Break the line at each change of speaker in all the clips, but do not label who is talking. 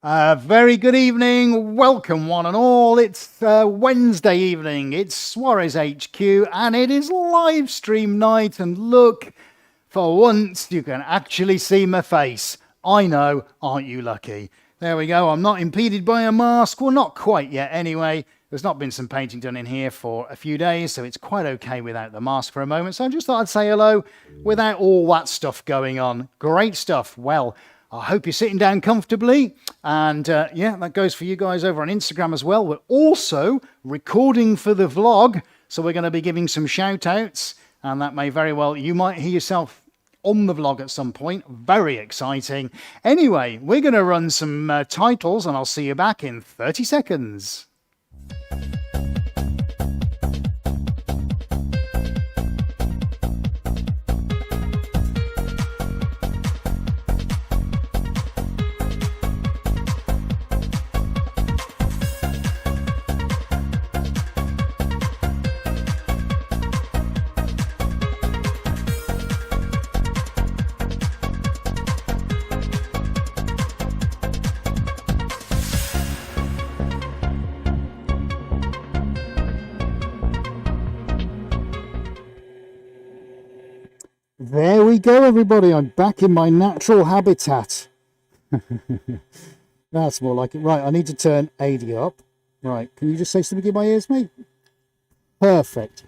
Very good evening. Welcome, one and all. It's Wednesday evening. It's Suarez HQ, and it is live stream night. And look, for once, you can actually see my face. I know, aren't you lucky? There we go. I'm not impeded by a mask. Well, not quite yet, anyway. There's not been some painting done in here for a few days, so it's quite okay without the mask for a moment. So I just thought I'd say hello without all that stuff going on. Great stuff. Well, I hope you're sitting down comfortably. And yeah, that goes for you guys over on Instagram as well. We're also recording for the vlog. So we're going to be giving some shout outs. And that may very well, you might hear yourself on the vlog at some point. Very exciting. Anyway, we're going to run some titles and I'll see you back in 30 seconds. There we go, everybody. I'm back in my natural habitat. That's more like it. Right, I need to turn 80 up. Right, can you just say something in my ears, mate? Perfect.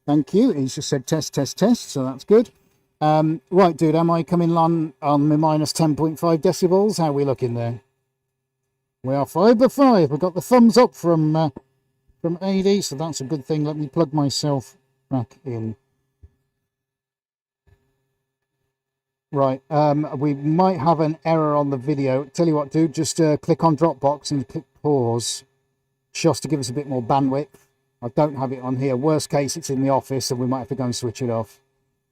Thank you. He's just said test, test, test, so that's good. Right, dude, am I coming on my minus 10.5 decibels? How are we looking there? We are 5/5. We've got the thumbs up from AD, so that's a good thing. Let me plug myself back in. Right, we might have an error on the video. Tell you what, dude, just click on Dropbox and click pause just to give us a bit more bandwidth. I don't have it on here. Worst case, it's in the office and we might have to go and switch it off.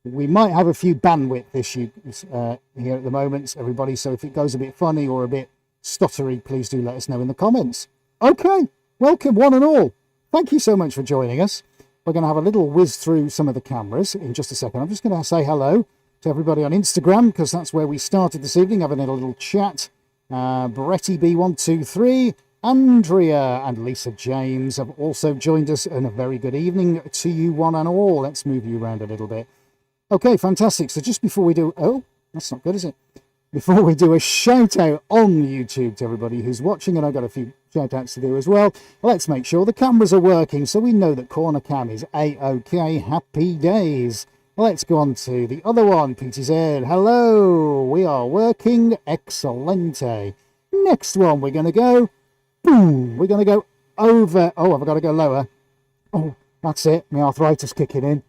We might have a few bandwidth issues here at the moment, everybody. So if it goes a bit funny or a bit stuttery, please do let us know in the comments. Okay, welcome one and all. Thank you so much for joining us. We're going to have a little whiz through some of the cameras in just a second. I'm just going to say hello to everybody on Instagram, because that's where we started this evening, having a little chat. Bretty B123, Andrea and Lisa James have also joined us, and a very good evening to you one and all. Let's move you around a little bit. Okay, fantastic. So just before we do, oh, that's not good, is it? Before we do a shout out on YouTube to everybody who's watching, and I've got a few shout outs to do as well, let's make sure the cameras are working so we know that corner cam is A-OK. Happy days. Let's go on to the other one, PTZ. Hello, we are working. Excelente. Next one, we're going to go, boom, we're going to go over. Oh, I've got to go lower. Oh, that's it. My arthritis kicking in.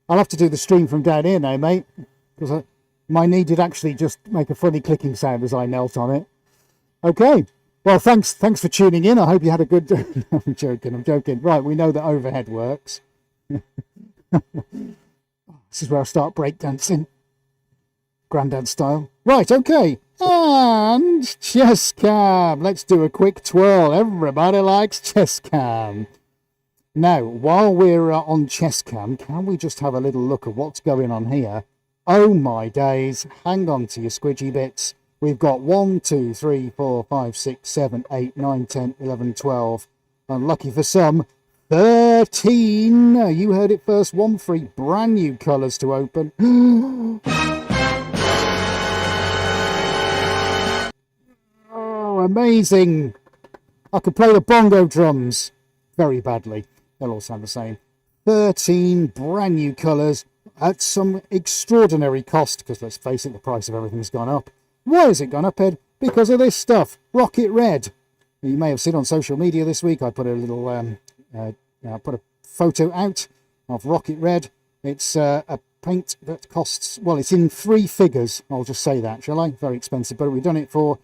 I'll have to do the stream from down here now, mate, because my knee did actually just make a funny clicking sound as I knelt on it. Okay. Well, thanks for tuning in. I hope you had a good... I'm joking. Right, we know that overhead works. This is where I start breakdancing. Grandad style. Right, okay. And chess cam. Let's do a quick twirl. Everybody likes chess cam. Now, while we're on chess cam, can we just have a little look at what's going on here? Oh my days. Hang on to your squidgy bits. We've got 1, 2, 3, 4, 5, 6, 7, 8, 9, 10, 11, 12. Unlucky for some, 13. You heard it first. 1 free brand new colours to open. Oh, amazing. I could play the bongo drums very badly. They'll all sound the same. 13 brand new colours at some extraordinary cost, because let's face it, the price of everything's gone up. Why has it gone up, Ed? Because of this stuff. Rocket Red. You may have seen on social media this week, I put a little... I put a photo out of Rocket Red. It's a paint that costs, well, it's in 3 figures. I'll just say that, shall I? Very expensive, but we've done it for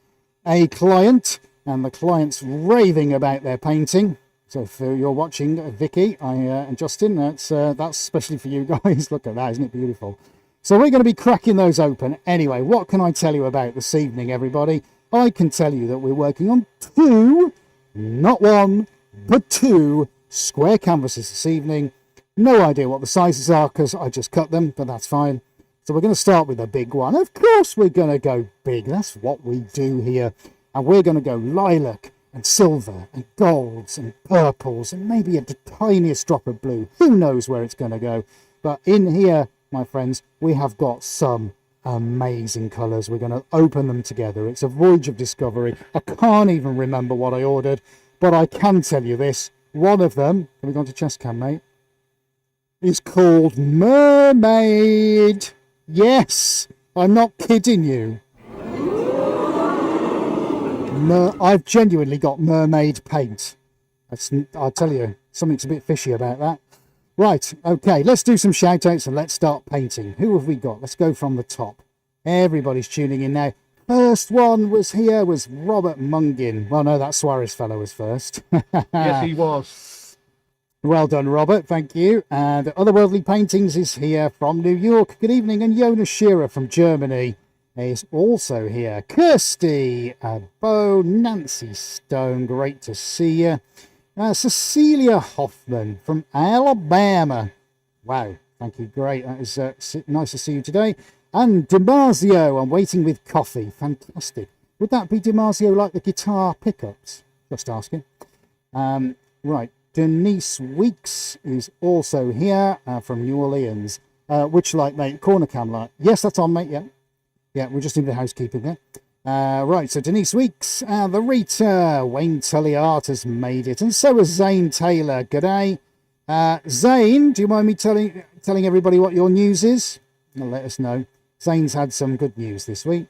a client, and the client's raving about their painting. So if you're watching, Vicky and Justin, that's especially for you guys. Look at that, isn't it beautiful? So we're going to be cracking those open. Anyway, what can I tell you about this evening, everybody? I can tell you that we're working on 2, not 1, but 2 square canvases this evening. No idea what the sizes are because I just cut them, but that's fine. So we're going to start with a big one. Of course we're going to go big. That's what we do here. And we're going to go lilac and silver and golds and purples and maybe the tiniest drop of blue. Who knows where it's going to go? But in here, my friends, we have got some amazing colours. We're going to open them together. It's a voyage of discovery. I can't even remember what I ordered, but I can tell you this. One of them, have we gone to chest cam, mate? Is called Mermaid. Yes, I'm not kidding you. I've genuinely got mermaid paint. I'll tell you, something's a bit fishy about that. Right, okay, let's do some shout outs and let's start painting. Who have we got? Let's go from the top. Everybody's tuning in now. First one was Robert Mungin. Well, no, that Suarez fellow was first.
Yes, he was.
Well done, Robert. Thank you. And Otherworldly Paintings is here from New York. Good evening. And Jonas Shearer from Germany is also here. Kirsty, Bo, Nancy Stone, great to see you. Cecilia Hoffman from Alabama. Wow, thank you, great. That is nice to see you today. And Damasio, I'm waiting with coffee. Fantastic. Would that be Damasio like the guitar pickups? Just asking. Right, Denise Weeks is also here from New Orleans. Which light, mate? Corner cam light. Yes, that's on, mate, yeah. Yeah, we're just doing the housekeeping there. Right, so Denise Weeks, the Rita, Wayne Tully Art has made it, and so has Zane Taylor. G'day. Zane, do you mind me telling everybody what your news is? Well, let us know. Zane's had some good news this week.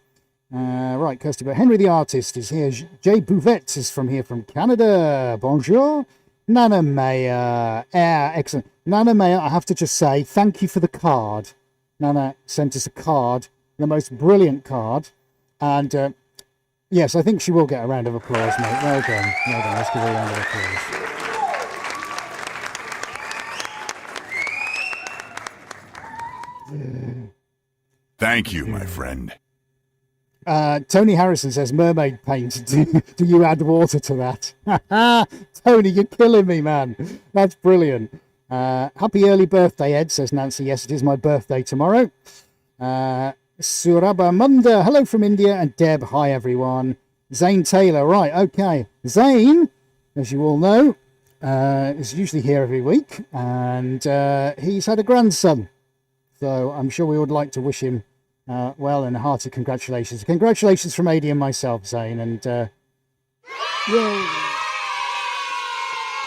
Right, Kirsty, but Henry the Artist is here. Jay Bouvette is from Canada. Bonjour. Nana Mayer, excellent. Nana Mayer, I have to just say, thank you for the card. Nana sent us a card. The most brilliant card, and yes, I think she will get a round of applause, mate. Well done, well done. Let's give her a round of applause.
Thank you, my friend.
Tony Harrison says mermaid paint. Do you add water to that? Tony, you're killing me, man. That's brilliant. Happy early birthday, Ed, says Nancy. Yes, it is my birthday tomorrow. Suraba Munda, hello from India, and Deb, hi everyone. Zane Taylor, right, okay. Zane, as you all know, is usually here every week, and he's had a grandson. So I'm sure we would like to wish him well and hearty congratulations. Congratulations from Adi and myself, Zane, and yay.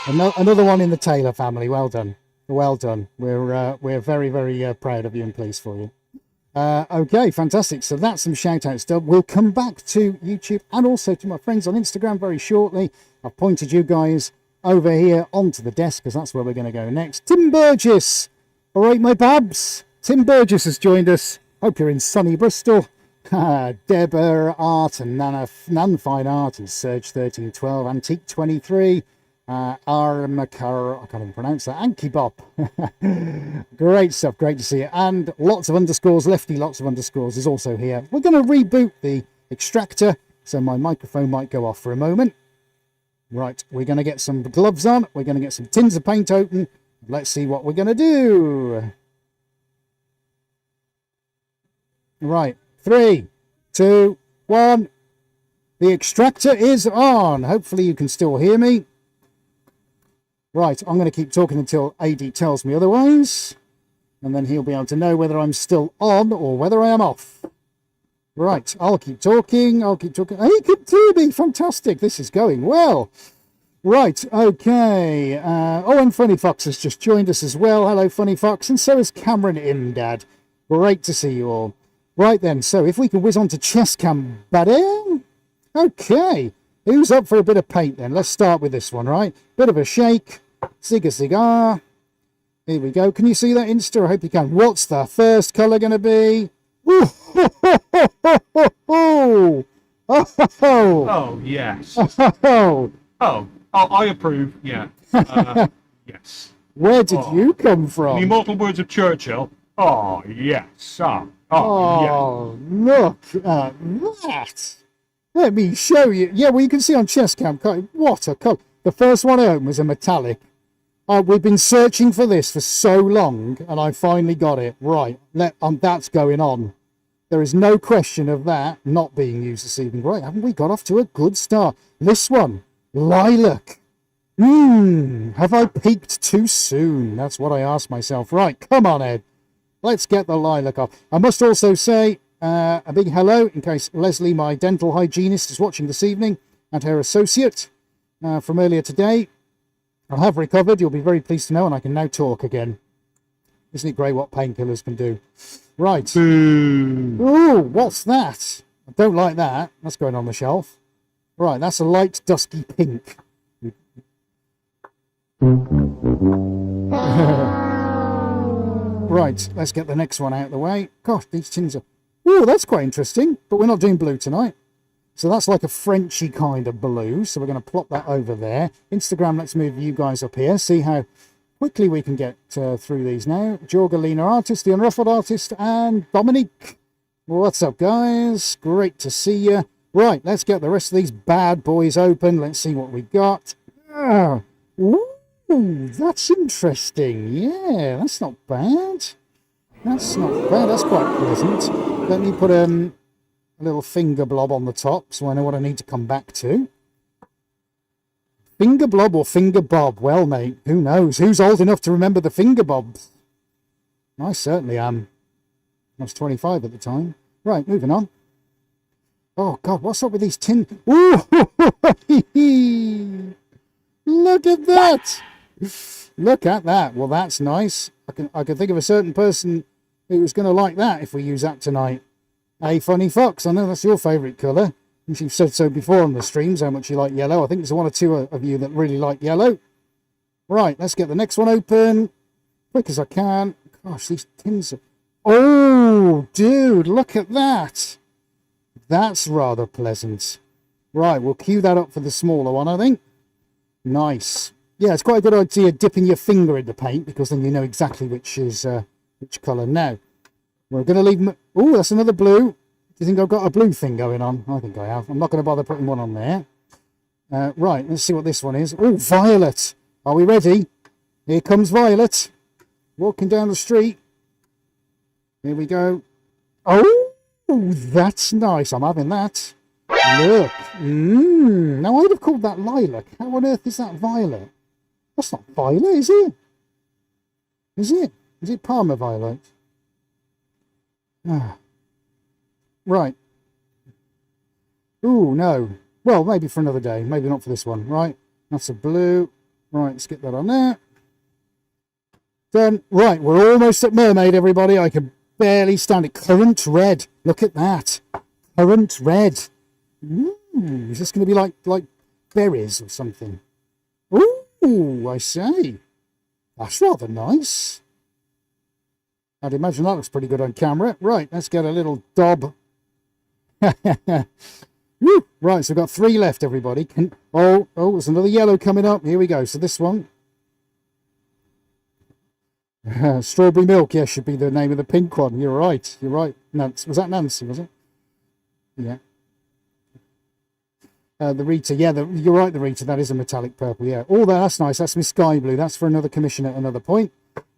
Another one in the Taylor family. Well done, well done. We're very, very proud of you and pleased for you. Okay, fantastic. So that's some shout outs done. We'll come back to YouTube and also to my friends on Instagram very shortly. I've pointed you guys over here onto the desk because that's where we're going to go next. Tim Burgess. All right, my babs. Tim Burgess has joined us. Hope you're in sunny Bristol. Deborah Art and Nan Fine Art and Surge1312, Antique 23. Armakar, I can't even pronounce that, Anki Bop. Great stuff, great to see you. And lots of underscores, Lefty, lots of underscores is also here. We're going to reboot the extractor, so my microphone might go off for a moment. Right, we're going to get some gloves on, we're going to get some tins of paint open. Let's see what we're going to do. Right, 3, 2, 1. The extractor is on. Hopefully you can still hear me. Right, I'm going to keep talking until AD tells me otherwise, and then he'll be able to know whether I'm still on or whether I am off. Right, I'll keep talking. Hey, Katubi, fantastic. This is going well. Right, okay. Oh, and Funny Fox has just joined us as well. Hello, Funny Fox, and so is Cameron Imdad. Great to see you all. Right then, so if we can whiz on to chest cam, buddy. Okay, who's up for a bit of paint then? Let's start with this one, right? Bit of a shake. Zig a cigar. Here we go. Can you see that, Insta? I hope you can. What's the first colour going to be?
Oh, yes. Oh, I approve, yeah. Yes.
Where did you come from?
The immortal words of Churchill. Oh, yes.
Oh, look at that. Let me show you. Yeah, well, you can see on chest cam. What a colour. The first one I opened was a metallic. We've been searching for this for so long, and I finally got it. Right, that's going on. There is no question of that not being used this evening. Right, haven't we got off to a good start? This one, lilac. Have I peaked too soon? That's what I asked myself. Right, come on, Ed. Let's get the lilac off. I must also say a big hello in case Leslie, my dental hygienist, is watching this evening, and her associate from earlier today. I have recovered, you'll be very pleased to know, and I can now talk again. Isn't it great what painkillers can do? Right.
Boo.
Ooh, what's that? I don't like that. That's going on the shelf. Right, that's a light dusky pink. Right, let's get the next one out of the way. Gosh, these tins are... Ooh, that's quite interesting, but we're not doing blue tonight. So that's like a Frenchy kind of blue, so we're going to plop that over there. Instagram, let's move you guys up here, see how quickly we can get through these now. Jorgalina Artist, the Unruffled Artist, and Dominique. What's up, guys? Great to see you. Right, let's get the rest of these bad boys open. Let's see what we got. Ooh, that's interesting. Yeah, that's not bad. That's not bad. That's quite pleasant. Let me put a little finger blob on the top so I know what I need to come back to. Finger blob or finger bob? Well, mate, who knows? Who's old enough to remember the finger bobs? I certainly am. I was 25 at the time. Right, moving on. Oh, God, what's up with these tin... Ooh! Look at that! Look at that. Well, that's nice. I can think of a certain person who was going to like that if we use that tonight. Hey, Funny Fox, I know that's your favourite colour. And you've said so before on the streams, how much you like yellow. I think there's one or two of you that really like yellow. Right, let's get the next one open. Quick as I can. Gosh, these tins are... Oh, dude, look at that. That's rather pleasant. Right, we'll cue that up for the smaller one, I think. Nice. Yeah, it's quite a good idea dipping your finger in the paint, because then you know exactly which is which colour. Now, we're going to leave... Oh, that's another blue. Do you think I've got a blue thing going on? I think I have. I'm not going to bother putting one on there. Right, let's see what this one is. Oh, violet. Are we ready? Here comes Violet. Walking down the street. Here we go. Oh, that's nice. I'm having that. Look. Now, I'd have called that lilac. How on earth is that violet? That's not violet, is it? Is it? Is it Parma violet? Ah. Right. Ooh, no. Well, maybe for another day. Maybe not for this one. Right. That's a blue. Right, let's get that on there. Done. Right, we're almost at Mermaid, everybody. I can barely stand it. Currant red. Look at that. Currant red. Ooh, is this going to be like berries or something? Ooh, I say. That's rather nice. I'd imagine that looks pretty good on camera. Right, let's get a little dob. Woo! Right, so we've got 3 left, everybody. Oh, there's another yellow coming up. Here we go. So this one. Strawberry milk, yeah, should be the name of the pink one. You're right. You're right. Nancy. Was that Nancy, was it? Yeah. The Rita, yeah, you're right, the Rita. That is a metallic purple, yeah. Oh, that's nice. That's my sky blue. That's for another commission at another point.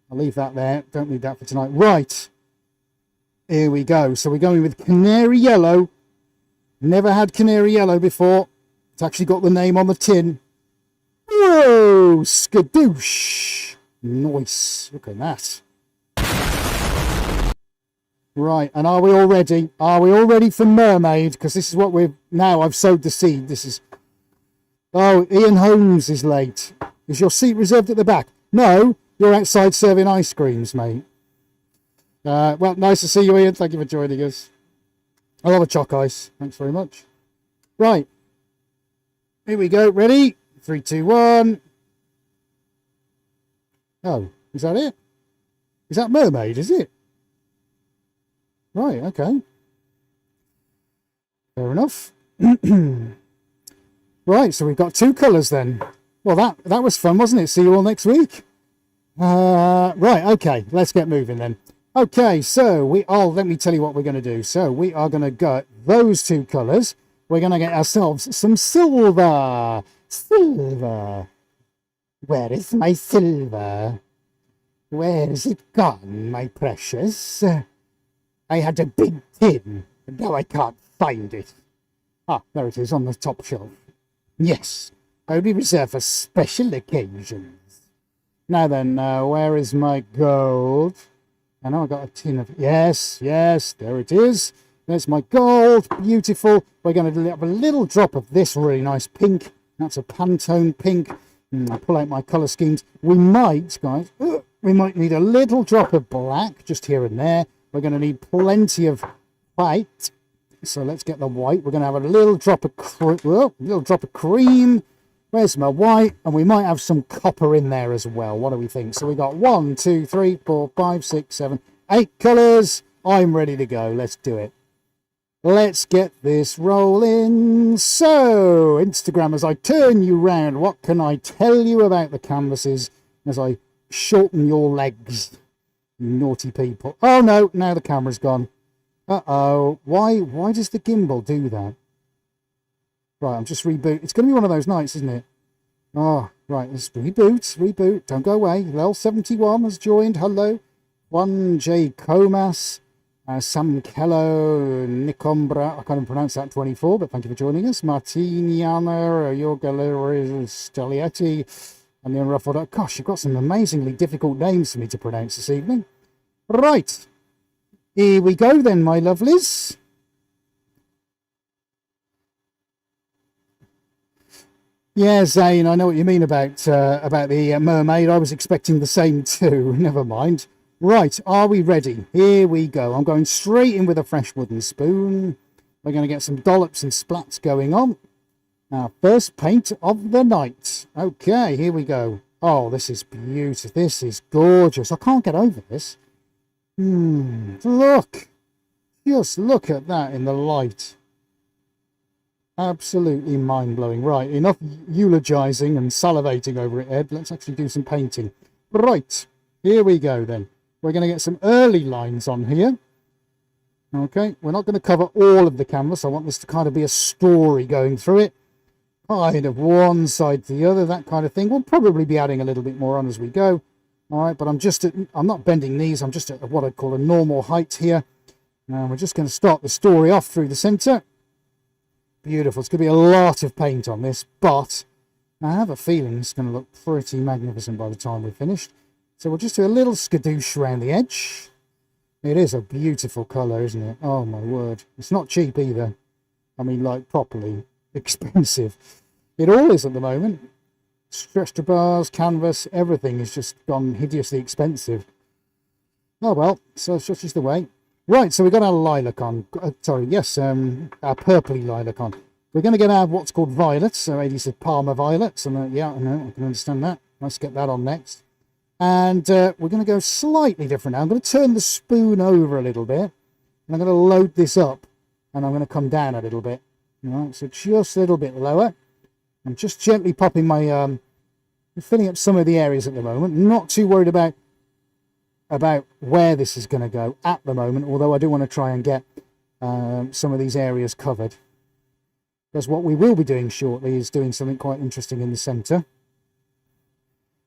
I'll leave that there. Don't need that for tonight. Right. Here we go. So we're going with canary yellow. Never had canary yellow before. It's actually got the name on the tin. Whoa! Skadoosh! Nice. Look at that. Right, and are we all ready? Are we all ready for Mermaid? Because this is what we've... Now I've sowed the seed. This is... Oh, Ian Holmes is late. Is your seat reserved at the back? No, you're outside serving ice creams, mate. Well, nice to see you, Ian. Thank you for joining us. I love a choc ice. Thanks very much. Right. Here we go. Ready? 3, 2, 1. Oh, is that it? Is that Mermaid, is it? Right, okay. Fair enough. Right, so we've got 2 colours then. Well, that was fun, wasn't it? See you all next week. Right, okay. Let's get moving then. Okay, so let me tell you what we're going to do. So we are going to get those 2 colours. We're going to get ourselves some silver. Silver. Where is my silver? Where is it gone, my precious? I had a big tin, and now I can't find it. Ah, there it is on the top shelf. Yes, only reserved for special occasions. Now then, where is my gold? I know I got a tin of... Yes, there it is. There's my gold. Beautiful. We're going to have a little drop of this really nice pink. That's a Pantone pink. I'll pull out my colour schemes. We might, guys, we might need a little drop of black just here and there. We're going to need plenty of white. So let's get the white. We're going to have a little drop of cream. Where's my white? And we might have some copper in there as well. What do we think? So we got 1, 2, 3, 4, 5, 6, 7, 8 colours. I'm ready to go. Let's do it. Let's get this rolling. So, Instagram, as I turn you round, what can I tell you about the canvases as I shorten your legs? You naughty people. Oh no, now the camera's gone. Uh-oh. Why does the gimbal do that? Right, I'm just reboot. It's going to be one of those nights, isn't it? Oh, right, let's reboot. Don't go away. Lel71 has joined. Hello. 1J Comas. Sam Kello, Nicombra, I can't even pronounce that, 24, but thank you for joining us. Martiniana, Yoga Stalietti, and the Unruffled. Gosh, you've got some amazingly difficult names for me to pronounce this evening. Right, here we go then, my lovelies. Yeah, Zane, I know what you mean about the mermaid. I was expecting the same too. Never mind. Right, are we ready? Here we go. I'm going straight in with a fresh wooden spoon. We're going to get some dollops and splats going on. Our first paint of the night. Okay, here we go. Oh, this is beautiful. This is gorgeous. I can't get over this. Look. Just look at that in the light. Absolutely mind-blowing. Right, enough eulogizing and salivating over it, Ed. Let's actually do some painting. Right, here we go then. We're going to get some early lines on here. Okay, we're not going to cover all of the canvas. I want this to kind of be a story going through it. Kind of one side to the other, that kind of thing. We'll probably be adding a little bit more on as we go. All right, but I'm not bending knees. I'm just at what I'd call a normal height here. And we're just going to start the story off through the center. Beautiful. It's going to be a lot of paint on this, but I have a feeling it's going to look pretty magnificent by the time we're finished. So we'll just do a little skadoosh around the edge. It is a beautiful colour, isn't it? Oh my word. It's not cheap either. I mean, like, properly expensive. It all is at the moment. Stretcher bars, canvas, everything has just gone hideously expensive. Oh well, so such is the way. Right, so we've got our lilac on. Our purpley lilac on. We're going to get our what's called violets. So Eddie said Parma violets. And yeah, I know, I can understand that. Let's get that on next. And we're going to go slightly different now. I'm going to turn the spoon over a little bit. And I'm going to load this up. And I'm going to come down a little bit. All right, so just a little bit lower. I'm just gently popping my... I'm filling up some of the areas at the moment. Not too worried about where this is going to go at the moment. Although I do want to try and get some of these areas covered. Because what we will be doing shortly is doing something quite interesting in the centre.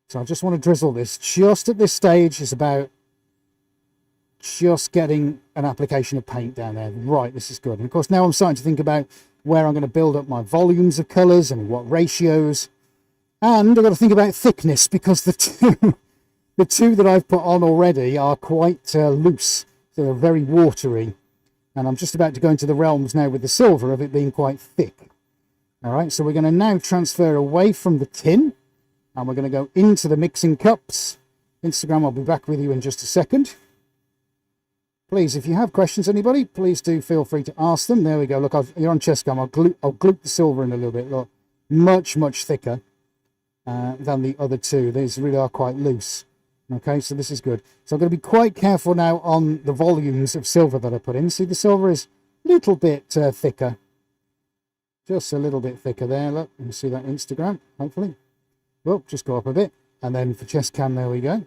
So I just want to drizzle this. Just at this stage is about just getting an application of paint down there. Right, this is good. And of course now I'm starting to think about where I'm going to build up my volumes of colours and what ratios. And I've got to think about thickness, because the two that I've put on already are quite loose. So they're very watery. And I'm just about to go into the realms now with the silver of it being quite thick. All right, so we're going to now transfer away from the tin. And we're going to go into the mixing cups. Instagram, I'll be back with you in just a second. Please, if you have questions, anybody, please do feel free to ask them. There we go. Look, you're on Chesscam. I'll gloop the silver in a little bit. Look, much, much thicker than the other two. These really are quite loose. Okay, so this is good. So I'm going to be quite careful now on the volumes of silver that I put in. See, the silver is a little bit thicker. Just a little bit thicker there. Look, you can see that Instagram, hopefully. Well, just go up a bit. And then for chest cam, there we go.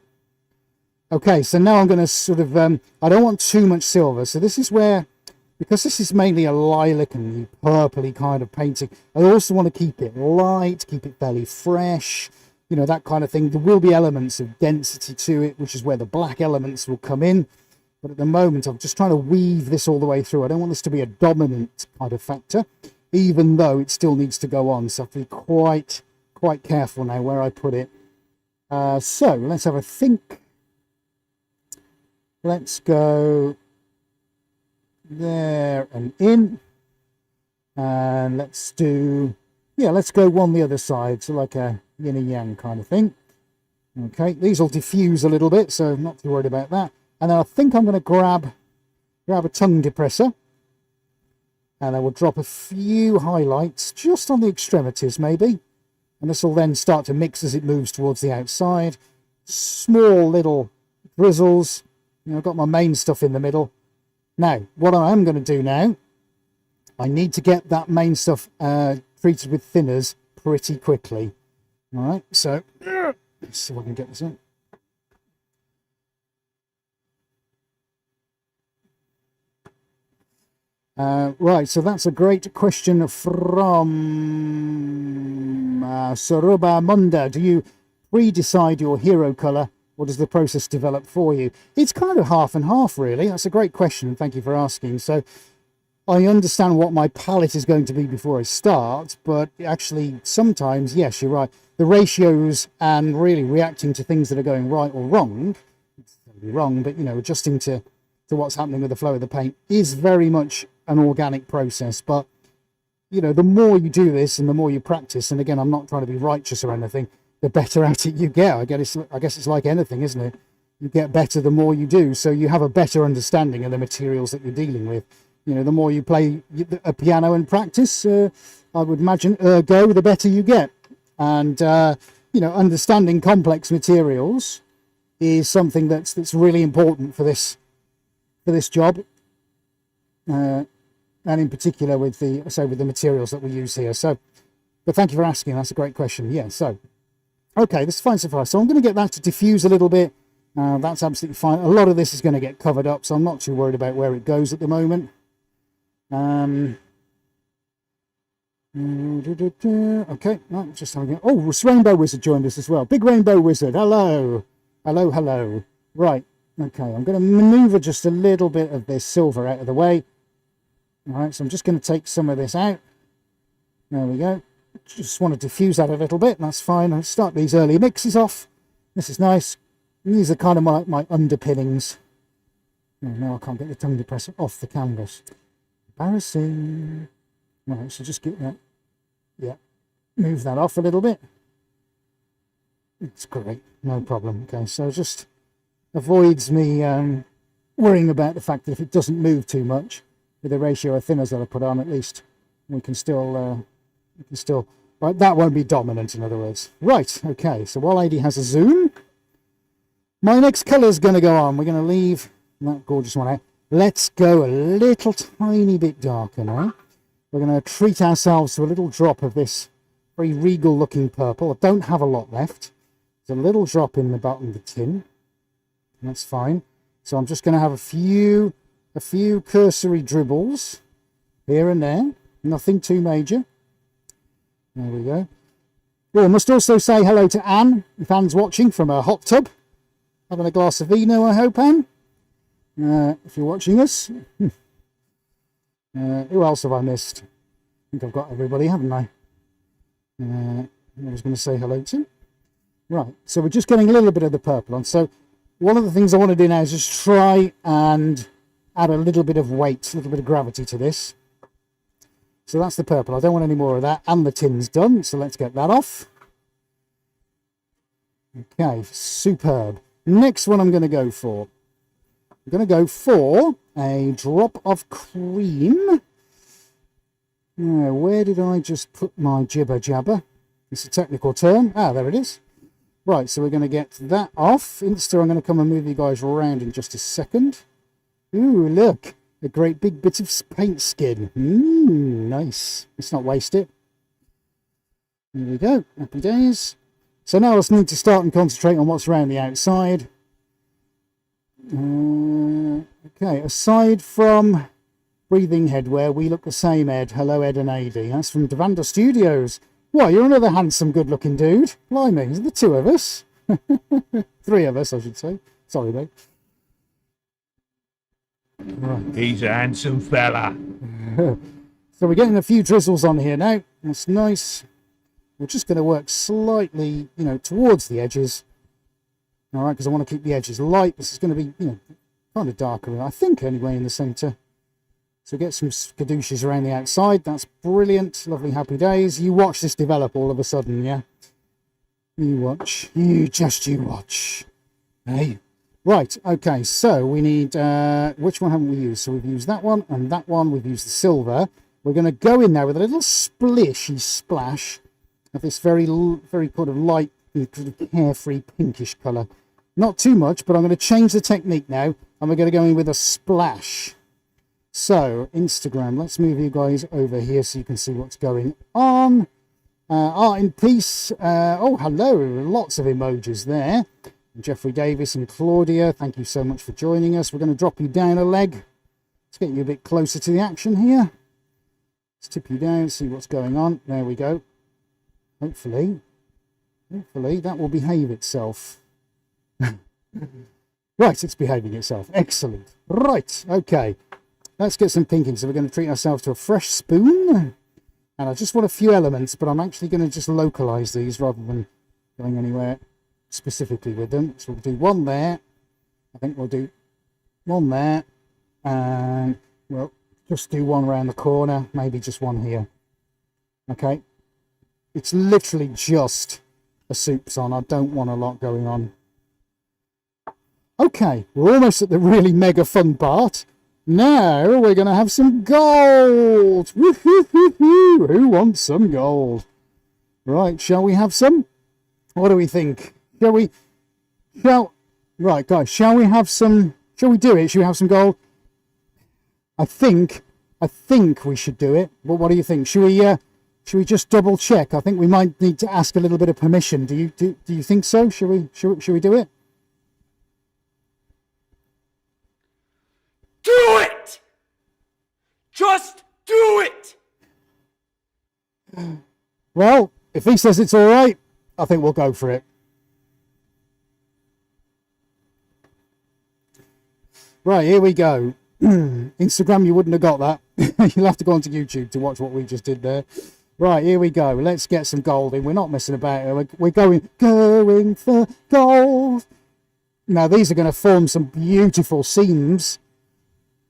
Okay, so now I'm going to sort of, I don't want too much silver. So this is where, because this is mainly a lilac and purpley kind of painting, I also want to keep it light, keep it fairly fresh, you know, that kind of thing. There will be elements of density to it, which is where the black elements will come in. But at the moment, I'm just trying to weave this all the way through. I don't want this to be a dominant kind of factor, even though it still needs to go on. So I have to be quite careful now where I put it. So let's have a think. Let's go there and in. And let's do, yeah, let's go one the other side. So like a yin and yang kind of thing. Okay, these will diffuse a little bit, so I'm not too worried about that. And then I think I'm going to grab a tongue depressor. And I will drop a few highlights just on the extremities maybe. And this will then start to mix as it moves towards the outside. Small little drizzles. You know, I've got my main stuff in the middle. Now, what I am going to do now, I need to get that main stuff treated with thinners pretty quickly. All right, so let's see if I can get this in. Right, so that's a great question from Saruba Munda. Do you pre-decide your hero colour, or does the process develop for you? It's kind of half and half, really. That's a great question, and thank you for asking. So I understand what my palette is going to be before I start, but actually sometimes, yes, you're right. The ratios and really reacting to things that are going right or wrong, it's going to be wrong, but, you know, adjusting to what's happening with the flow of the paint is very much an organic process. But, you know, the more you do this and the more you practice, and again, I'm not trying to be righteous or anything, the better at it you get. I guess it's like anything, isn't it? You get better the more you do, so you have a better understanding of the materials that you're dealing with. You know, the more you play a piano and practice, I would imagine, ergo, the better you get. And, you know, understanding complex materials is something that's really important for this job. And in particular with the materials that we use here. So, but thank you for asking. That's a great question. Yeah, so, okay, this is fine so far. So I'm going to get that to diffuse a little bit. That's absolutely fine. A lot of this is going to get covered up, so I'm not too worried about where it goes at the moment. Okay, no, just having oh, this Rainbow Wizard joined us as well. Big Rainbow Wizard, hello. Hello. Right, okay, I'm going to maneuver just a little bit of this silver out of the way. All right, so I'm just going to take some of this out. There we go. Just want to diffuse that a little bit, and that's fine. I'll start these early mixes off. This is nice. And these are kind of my underpinnings. Oh, no, I can't get the tongue depressor off the canvas. Embarrassing. Right, so just get that. Yeah, move that off a little bit. It's great, no problem. Okay, so just avoids me worrying about the fact that if it doesn't move too much, with the ratio of thinners that I put on, at least we can still right, that won't be dominant, in other words. Right, okay, so while AD has a zoom, my next colour is going to go on. We're going to leave that gorgeous one out. Let's go a little tiny bit darker now. We're going to treat ourselves to a little drop of this very regal looking purple. I don't have a lot left. There's a little drop in the bottom of the tin. That's fine. So I'm just going to have a few cursory dribbles here and there. Nothing too major. There we go. Well, I must also say hello to Anne, if Anne's watching from a hot tub. Having a glass of vino, I hope, Anne. If you're watching us. Who else have I missed? I think I've got everybody, haven't I? I was going to say hello to. Right, so we're just getting a little bit of the purple on. So one of the things I want to do now is just try and add a little bit of weight, a little bit of gravity to this. So that's the purple. I don't want any more of that. And the tin's done, so let's get that off. Okay, superb. Next one I'm going to go for. I'm going to go for a drop of cream. Now, where did I just put my jibber jabber? It's a technical term. Ah, there it is. Right, so we're going to get that off. Insta, I'm going to come and move you guys around in just a second. Ooh, look. A great big bit of paint skin. Nice. Let's not waste it. There we go. Happy days. So now I just need to start and concentrate on what's around the outside. Okay, aside from Breathing Headwear, we look the same, Ed. Hello, Ed and AD. That's from Devanda Studios. Why, you're another handsome, good-looking dude. Blimey, is it the two of us? 3 of us, I should say. Sorry, mate.
He's a handsome fella.
So we're getting a few drizzles on here now. That's nice. We're just going to work slightly, towards the edges. All right, because I want to keep the edges light. This is going to be, kind of darker, I think, anyway, in the centre. So get some skadooshas around the outside. That's brilliant. Lovely, happy days. You watch this develop all of a sudden, yeah? You watch. You watch. Hey. Right, okay, so we need, which one haven't we used? So we've used that one and that one. We've used the silver. We're going to go in there with a little splishy splash of this very kind of light, sort of carefree pinkish colour. Not too much, but I'm going to change the technique now, and we're going to go in with a splash. So, Instagram, let's move you guys over here so you can see what's going on. Art in Peace. Oh, hello. Lots of emojis there. Jeffrey Davis and Claudia, thank you so much for joining us. We're going to drop you down a leg. Let's get you a bit closer to the action here. Let's tip you down, see what's going on. There we go. Hopefully that will behave itself. Right, it's behaving itself. Excellent. Right, okay. Let's get some pinking. So we're going to treat ourselves to a fresh spoon. And I just want a few elements, but I'm actually going to just localize these rather than going anywhere specifically with them. So we'll do one there. I think we'll do one there. And we'll just do one around the corner. Maybe just one here. Okay. It's literally just a soups on. I don't want a lot going on. Okay, we're almost at the really mega fun part. Now we're going to have some gold. Woo-hoo-hoo-hoo. Who wants some gold? Right, shall we have some? What do we think? Right, guys, shall we have some? Shall we do it? Shall we have some gold? I think we should do it. But what do you think? Should we just double check? I think we might need to ask a little bit of permission. Do you think so? Should we do it?
Do it! Just do it!
Well, if he says it's all right, I think we'll go for it. Right, here we go. Instagram, you wouldn't have got that. You'll have to go onto YouTube to watch what we just did there. Right, here we go. Let's get some gold in. We're not messing about here. We're going for gold. Now, these are going to form some beautiful seams.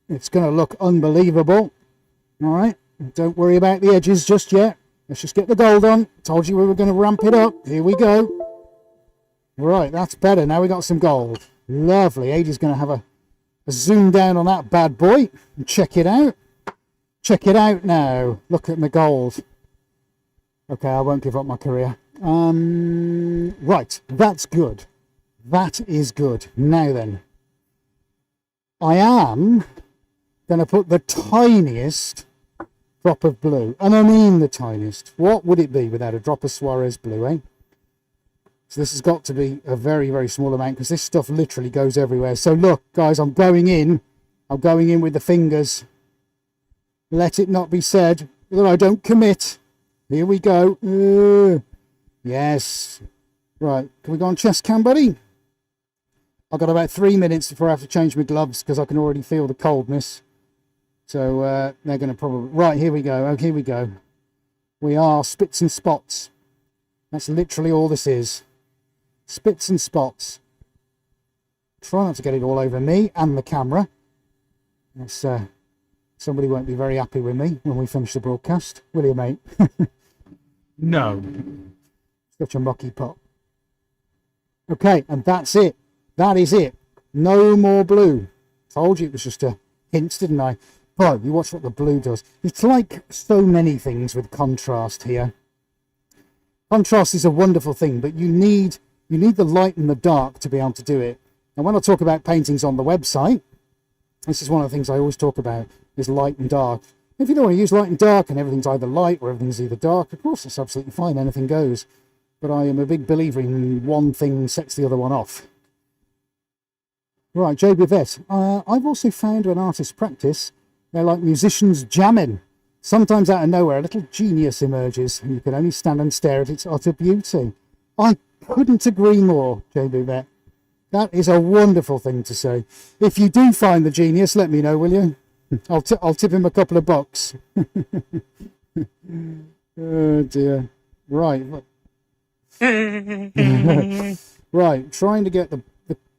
It's going to look unbelievable. All right. Don't worry about the edges just yet. Let's just get the gold on. Told you we were going to ramp it up. Here we go. Right. That's better. Now we got some gold. Lovely. Adie's going to have a zoom down on that bad boy and check it out. Check it out now. Look at my gold. Okay. I won't give up my career. Right. That's good. That is good. Now then. I am going to put the tiniest drop of blue, and I mean the tiniest. What would it be without a drop of Suarez blue, eh? So this has got to be a very, very small amount because this stuff literally goes everywhere. So look, guys, I'm going in with the fingers. Let it not be said that I don't commit. Here we go. Yes. Right, can we go on chest cam, buddy? I've got about 3 minutes before I have to change my gloves because I can already feel the coldness. So they're going to probably... Right, here we go. Oh, here we go. We are spits and spots. That's literally all this is. Spits and spots. Try not to get it all over me and the camera. That's, somebody won't be very happy with me when we finish the broadcast. Will you, mate?
No.
Such a mucky pot. Okay, and that's it. That is it. No more blue. Told you it was just a hint, didn't I? But you watch what the blue does. It's like so many things with contrast here. Contrast is a wonderful thing, but you need the light and the dark to be able to do it. And when I talk about paintings on the website, this is one of the things I always talk about, is light and dark. If you don't want to use light and dark and everything's either light or everything's either dark, of course, it's absolutely fine. Anything goes. But I am a big believer in one thing sets the other one off. Right, Joe Bivette. I've also found when artists practice, they're like musicians jamming. Sometimes out of nowhere, a little genius emerges, and you can only stand and stare at its utter beauty. I couldn't agree more, Joe Bivette. That is a wonderful thing to say. If you do find the genius, let me know, will you? I'll tip him a couple of bucks. Oh dear. Right. Right, trying to get the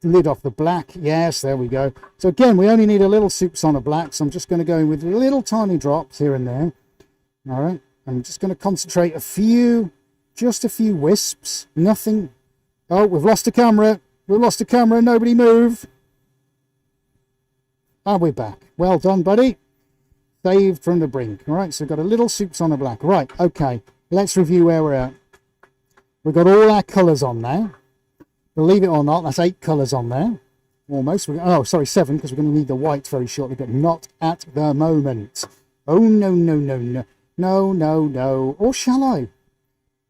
lid off the black. Yes, there we go. So again, we only need a little soups on a black, so I'm just going to go in with little tiny drops here and there. All right, I'm just going to concentrate just a few wisps. Nothing. Oh, we've lost the camera. We've lost the camera. Nobody move. And we're back. Well done, buddy. Saved from the brink. All right, so we've got a little soups on a black. Right, okay. Let's review where we're at. We've got all our colours on now. Believe it or not, that's 8 colours on there. Almost. Oh, sorry, 7, because we're going to need the white very shortly, but not at the moment. Oh, no, no, no, no. No, no, no. Or shall I?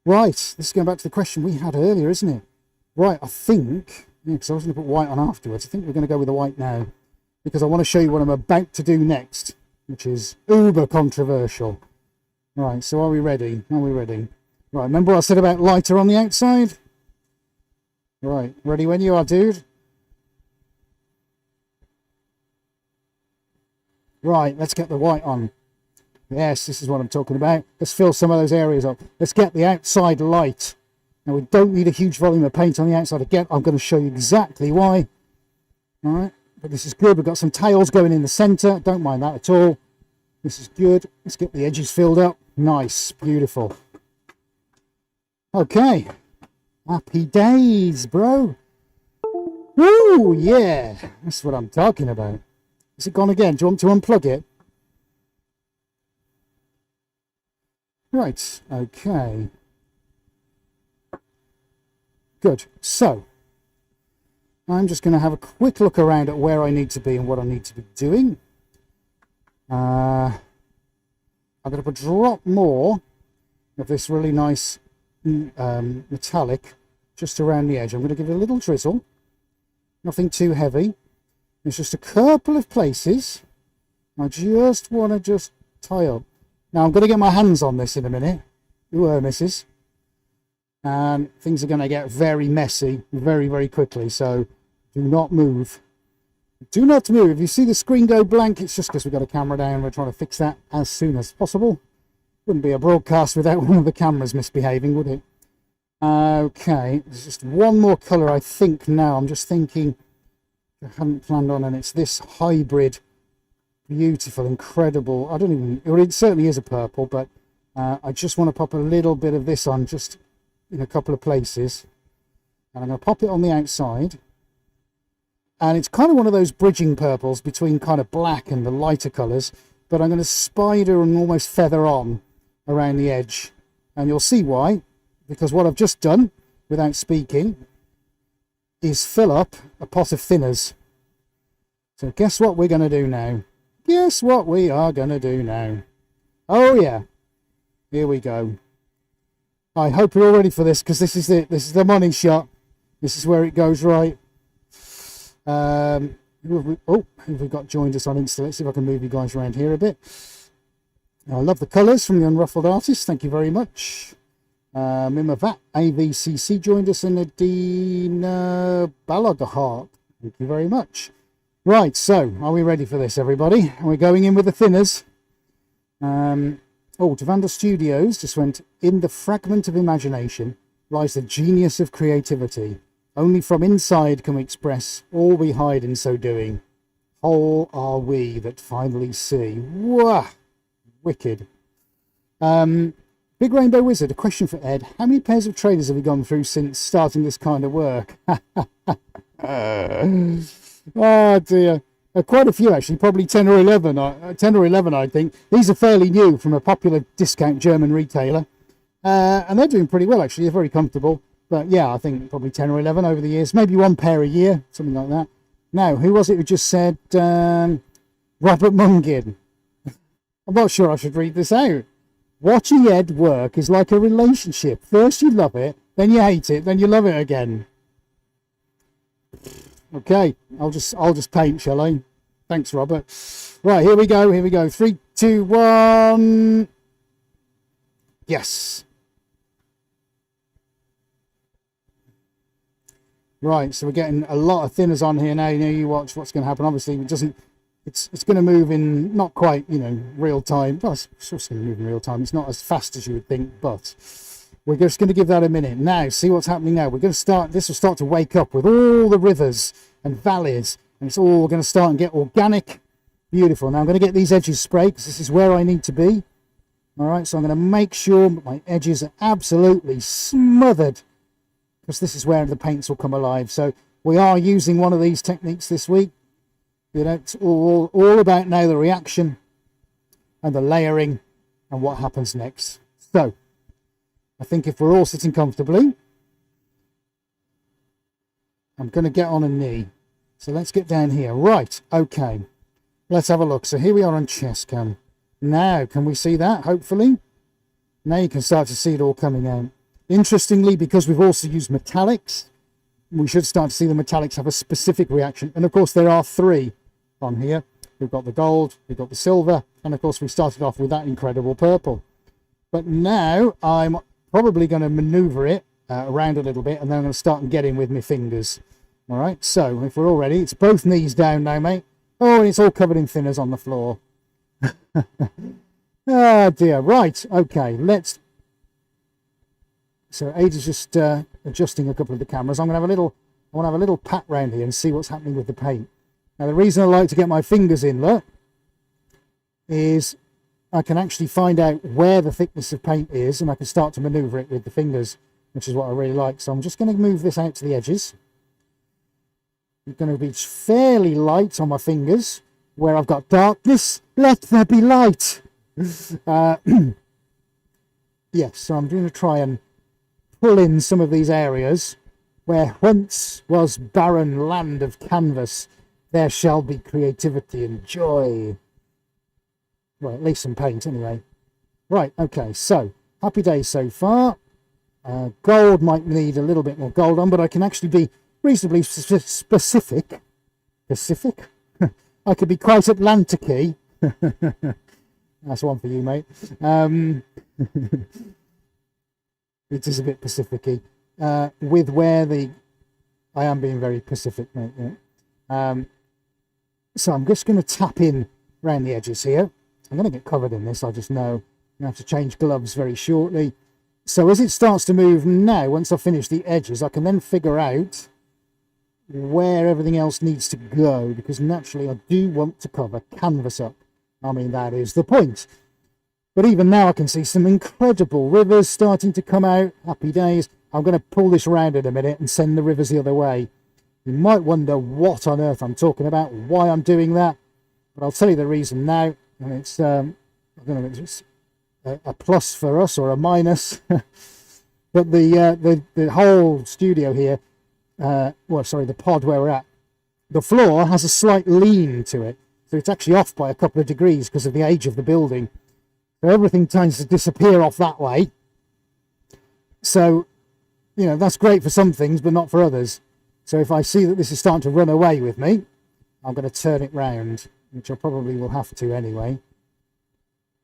Right, this is going back to the question we had earlier, isn't it? Right, I think, because I was going to put white on afterwards, I think we're going to go with the white now, because I want to show you what I'm about to do next, which is uber controversial. Right, so are we ready? Are we ready? Right, remember what I said about lighter on the outside? Right, ready when you are, dude. Right, let's get the white on. Yes, this is what I'm talking about. Let's fill some of those areas up. Let's get the outside light. Now, we don't need a huge volume of paint on the outside. Again, I'm going to show you exactly why. All right, but this is good. We've got some tails going in the centre. Don't mind that at all. This is good. Let's get the edges filled up. Nice, beautiful. Okay. Happy days, bro. Woo, yeah. That's what I'm talking about. Is it gone again? Do you want to unplug it? Right, okay. Good. So, I'm just going to have a quick look around at where I need to be and what I need to be doing. I'm going to drop more of this really nice metallic just around the edge. I'm going to give it a little drizzle. Nothing too heavy. There's just a couple of places I just want to just tie up. Now I'm going to get my hands on this in a minute. Ooh, missus. And things are going to get very messy very, very quickly. So do not move. Do not move. If you see the screen go blank, it's just because we've got a camera down. We're trying to fix that as soon as possible. Wouldn't be a broadcast without one of the cameras misbehaving, would it? Okay, there's just one more colour I think now. I'm just thinking I hadn't planned on, and it's this hybrid, beautiful, incredible. I don't even, well, it certainly is a purple, but I just want to pop a little bit of this on just in a couple of places. And I'm going to pop it on the outside. And it's kind of one of those bridging purples between kind of black and the lighter colours, but I'm going to spider and almost feather on around the edge. And you'll see why, because what I've just done, without speaking, is fill up a pot of thinners. So guess what we're going to do now? Guess what we are going to do now? Oh yeah, here we go. I hope you're all ready for this, because this is it. This is the money shot. This is where it goes right. Who have we got joined us on Insta? Let's see if I can move you guys around here a bit. I love the colours from the Unruffled Artist. Thank you very much. Mimavat AVCC joined us, in Adina Balagahart. Thank you very much. Right, so are we ready for this, everybody? We're going in with the thinners. Tavanda Studios just went, in the fragment of imagination lies the genius of creativity. Only from inside can we express all we hide in so doing. Whole are we that finally see. Wah! Wicked. Big Rainbow Wizard, a question for Ed. How many pairs of trainers have you gone through since starting this kind of work? Oh dear. Quite a few actually, probably 10 or 11, I think. These are fairly new from a popular discount German retailer. And they're doing pretty well actually, they're very comfortable. But yeah, I think probably 10 or 11 over the years, maybe one pair a year, something like that. Now, who was it who just said, Robert Mungin? I'm not sure I should read this out. Watching Ed work is like a relationship. First you love it, then you hate it, then you love it again. Okay, I'll just paint, shall I? Thanks, Robert. Right, here we go. 3, 2, 1. Yes. Right, so we're getting a lot of thinners on here now. You know, you watch what's going to happen. Obviously, it doesn't. It's going to move in not quite, you know, real time. Well, it's going to move in real time. It's not as fast as you would think, but we're just going to give that a minute. Now, see what's happening now. We're going to start. This will start to wake up with all the rivers and valleys, and it's all going to start and get organic. Beautiful. Now I'm going to get these edges sprayed because this is where I need to be. All right, so I'm going to make sure my edges are absolutely smothered, because this is where the paints will come alive. So we are using one of these techniques this week. You know, it's all about now the reaction and the layering and what happens next. So I think if we're all sitting comfortably, I'm going to get on a knee. So let's get down here. Right, okay. Let's have a look. So here we are on chest cam. Now, can we see that, hopefully? Now you can start to see it all coming out. Interestingly, because we've also used metallics, we should start to see the metallics have a specific reaction. And of course, there are 3 on here. We've got the gold, we've got the silver, and of course, we started off with that incredible purple. But now I'm probably going to maneuver it around a little bit, and then I'm going to start and get in with my fingers. All right, so if we're all ready, it's both knees down now, mate. Oh, and it's all covered in thinners on the floor. Oh dear. Right, okay, let's. So Ada's just adjusting a couple of the cameras. I want to have a little pat round here and see what's happening with the paint. Now the reason I like to get my fingers in, look, is I can actually find out where the thickness of paint is, and I can start to maneuver it with the fingers, which is what I really like. So I'm just going to move this out to the edges. I'm going to be fairly light on my fingers. Where I've got darkness, let there be light. Yes, so I'm going to try and pull in some of these areas where once was barren land of canvas, there shall be creativity and joy. Well, at least some paint anyway. Right, okay, so happy days so far. Gold might need a little bit more gold on, but I can actually be reasonably specific. Pacific? I could be quite Atlantic-y. That's one for you, mate. It is a bit Pacific-y. With where the... I am being very Pacific, mate. Yeah. So I'm just going to tap in around the edges here. I'm going to get covered in this, I just know. I'm going to have to change gloves very shortly. So as it starts to move now, once I've finished the edges, I can then figure out where everything else needs to go, because naturally I do want to cover canvas up. I mean, that is the point. But even now I can see some incredible rivers starting to come out. Happy days. I'm going to pull this around in a minute and send the rivers the other way. You might wonder what on earth I'm talking about, why I'm doing that, but I'll tell you the reason now. And it's I don't know if it's a plus for us or a minus. But the whole studio here, well, sorry, the pod where we're at, the floor has a slight lean to it, so it's actually off by a couple of degrees because of the age of the building. So everything tends to disappear off that way. So, you know, that's great for some things, but not for others. So if I see that this is starting to run away with me, I'm going to turn it round, which I probably will have to anyway.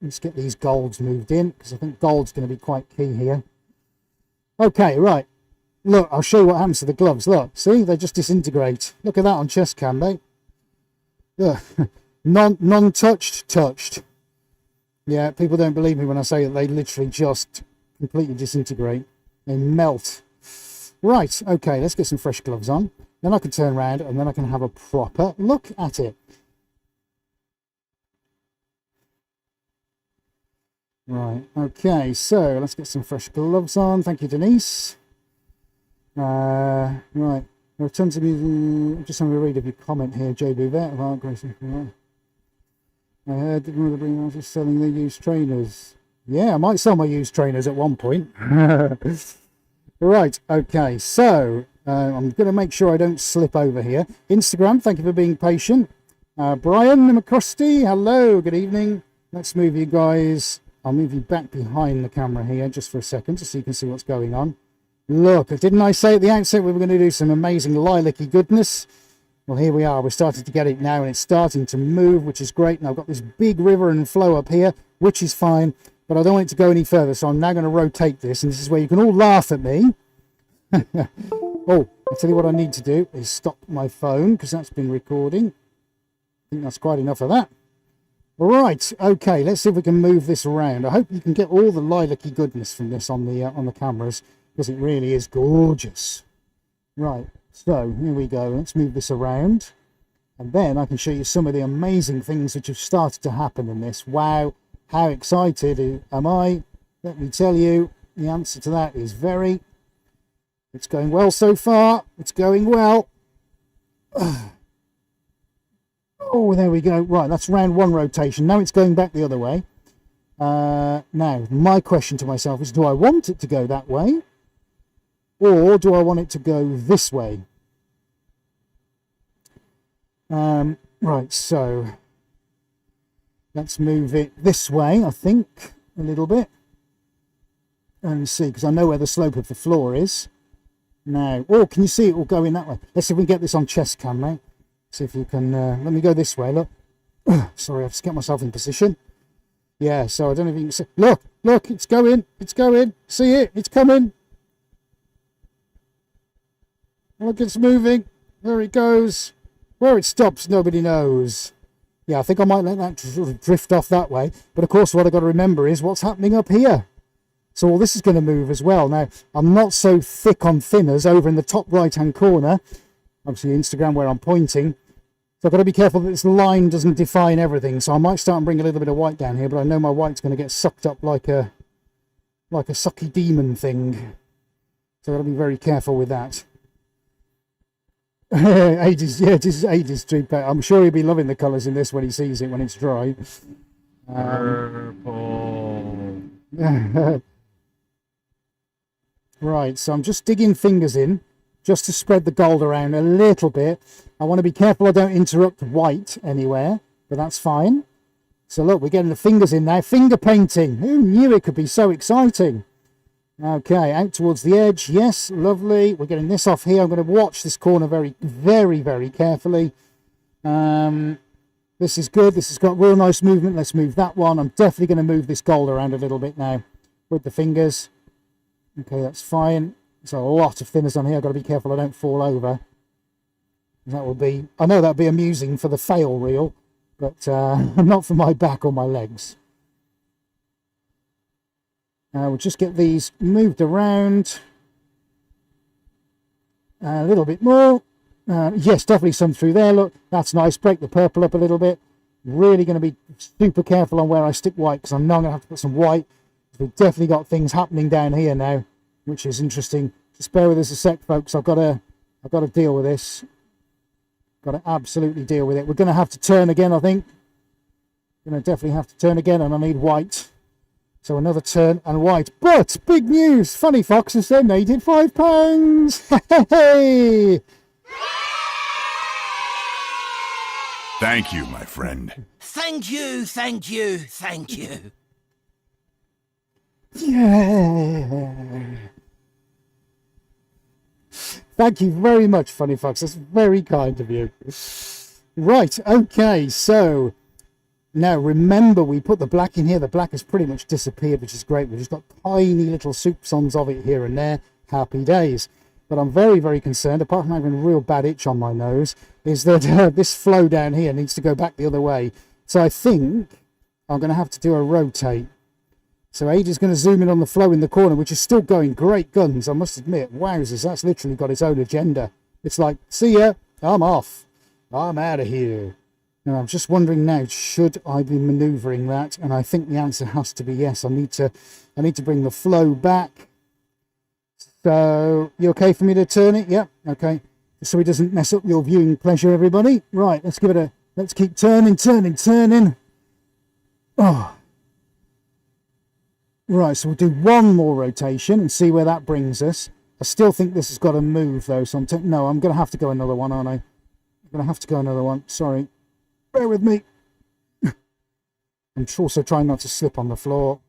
Let's get these golds moved in, because I think gold's going to be quite key here. Okay, right. Look, I'll show you what happens to the gloves. Look, see, they just disintegrate. Look at that on chest cam, mate. Ugh. Non-touched, touched. Yeah, people don't believe me when I say that they literally just completely disintegrate. They melt. Right, okay, let's get some fresh gloves on. Then I can turn around and then I can have a proper look at it. Right, okay, so let's get some fresh gloves on. Thank you, Denise. Right, there are tons of you. Just having a read of your comment here, Joe Bouvet of Art Grace. I heard that one of the bring artists selling their used trainers. Yeah, I might sell my used trainers at one point. Right, okay, so I'm going to make sure I don't slip over here. Instagram, thank you for being patient. Brian McCrusty, hello, good evening. Let's move you guys. I'll move you back behind the camera here just for a second, just so you can see what's going on. Look, didn't I say at the outset we were going to do some amazing lilac-y goodness? Well, here we are. We're starting to get it now, and it's starting to move, which is great. And I've got this big river and flow up here, which is fine, but I don't want it to go any further, so I'm now going to rotate this, and this is where you can all laugh at me. Oh, I'll tell you what I need to do is stop my phone because that's been recording. I think that's quite enough of that. Right, okay, let's see if we can move this around. I hope you can get all the lilac-y goodness from this on the cameras, because it really is gorgeous. Right, so here we go. Let's move this around, and then I can show you some of the amazing things which have started to happen in this. Wow, how excited am I? Let me tell you, the answer to that is very. It's going well so far. It's going well. Oh, there we go. Right, that's round one rotation. Now it's going back the other way. Now, my question to myself is, do I want it to go that way? Or do I want it to go this way? Right, so let's move it this way, I think, a little bit. And see, because I know where the slope of the floor is. Now, oh, can you see it will go in that way? Let's see if we can get this on chest cam, mate. See if you can, let me go this way, look. Sorry, I have to get myself in position. Yeah, so I don't know if you can see. Look, it's going, see it, it's coming. Look, it's moving. There it goes. Where it stops, nobody knows. Yeah, I think I might let that sort of drift off that way. But of course, what I've got to remember is what's happening up here. So all this is going to move as well. Now, I'm not so thick on thinners over in the top right-hand corner. Obviously Instagram where I'm pointing, so I've got to be careful that this line doesn't define everything. So I might start and bring a little bit of white down here, but I know my white's going to get sucked up like a sucky demon thing, so I've got to be very careful with that. Ages, yeah, this is Ages street pet. I'm sure he'll be loving the colours in this when he sees it when it's dry.
Purple.
Right, so I'm just digging fingers in just to spread the gold around a little bit. I want to be careful I don't interrupt white anywhere, but that's fine. So look, we're getting the fingers in now. Finger painting. Who knew it could be so exciting? Okay, out towards the edge. Yes, lovely. We're getting this off here. I'm going to watch this corner very, very, very carefully. This is good. This has got real nice movement. Let's move that one. I'm definitely going to move this gold around a little bit now with the fingers. Okay, that's fine. There's a lot of thinners on here. I've got to be careful I don't fall over. That will be, I know that'll be amusing for the fail reel, but not for my back or my legs. We'll just get these moved around a little bit more. Yes, definitely some through there. Look, that's nice. Break the purple up a little bit. Really going to be super careful on where I stick white, because I'm now going to have to put some white. We've definitely got things happening down here now, which is interesting. Just bear with us a sec, folks. I've got to deal with this. Got to absolutely deal with it. We're going to have to turn again, I think. Going to definitely have to turn again, and I need white. So another turn and white. But big news! Funny Fox has donated £5. Hey!
Thank you, my friend.
Thank you, thank you, thank you.
Yeah. Thank you very much, Funny Fox. That's very kind of you. Right, okay, so now remember we put the black in here. The black has pretty much disappeared, which is great. We've just got tiny little soupçons of it here and there. Happy days. But I'm very, very concerned, apart from having a real bad itch on my nose, is that this flow down here needs to go back the other way. So I think I'm going to have to do a rotate. So Ada's going to zoom in on the flow in the corner, which is still going great guns, I must admit. Wowzers, that's literally got its own agenda. It's like, see ya, I'm off. I'm out of here. And I'm just wondering now, should I be manoeuvring that? And I think the answer has to be yes. I need to bring the flow back. So, you okay for me to turn it? Yeah, okay. So it doesn't mess up your viewing pleasure, everybody. Right, let's keep turning. Oh. Right, so we'll do one more rotation and see where that brings us. I still think this has got to move, though, so no, I'm going to have to go another one, aren't I? I'm going to have to go another one. Sorry. Bear with me. I'm also trying not to slip on the floor.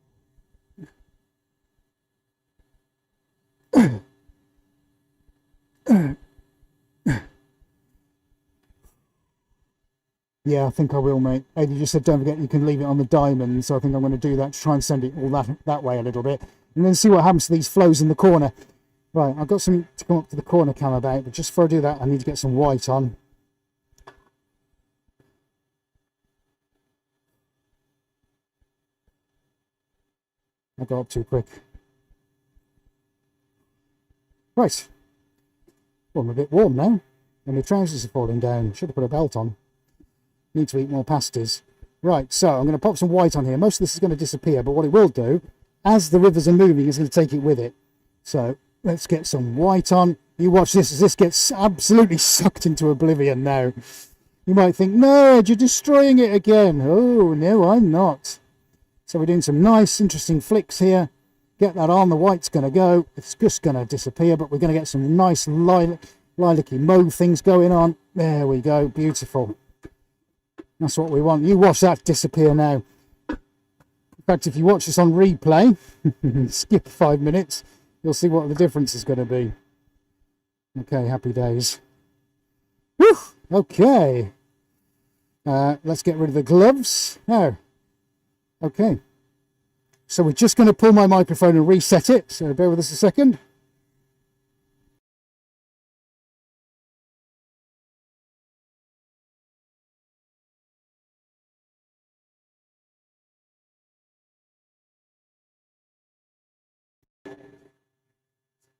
Yeah, I think I will, mate. Eddie just said don't forget you can leave it on the diamond, so I think I'm going to do that to try and send it all that way a little bit, and then see what happens to these flows in the corner. Right, I've got something to come up to the corner cam about, but just before I do that, I need to get some white on. I got up too quick. Right. Well, I'm a bit warm now, and my trousers are falling down. Should have put a belt on. Need to eat more pasties. Right, so I'm going to pop some white on here. Most of this is going to disappear, but what it will do, as the rivers are moving, it's going to take it with it. So let's get some white on. You watch this as this gets absolutely sucked into oblivion now. You might think, no, you're destroying it again. Oh, no, I'm not. So we're doing some nice, interesting flicks here. Get that on, the white's going to go. It's just going to disappear, but we're going to get some nice lilac-y mauve things going on. There we go, beautiful. That's what we want. You watch that disappear now. In fact, if you watch this on replay, skip 5 minutes, you'll see what the difference is going to be. Okay, happy days. Whew, okay. Let's get rid of the gloves. Oh, okay. So we're just going to pull my microphone and reset it. So bear with us a second.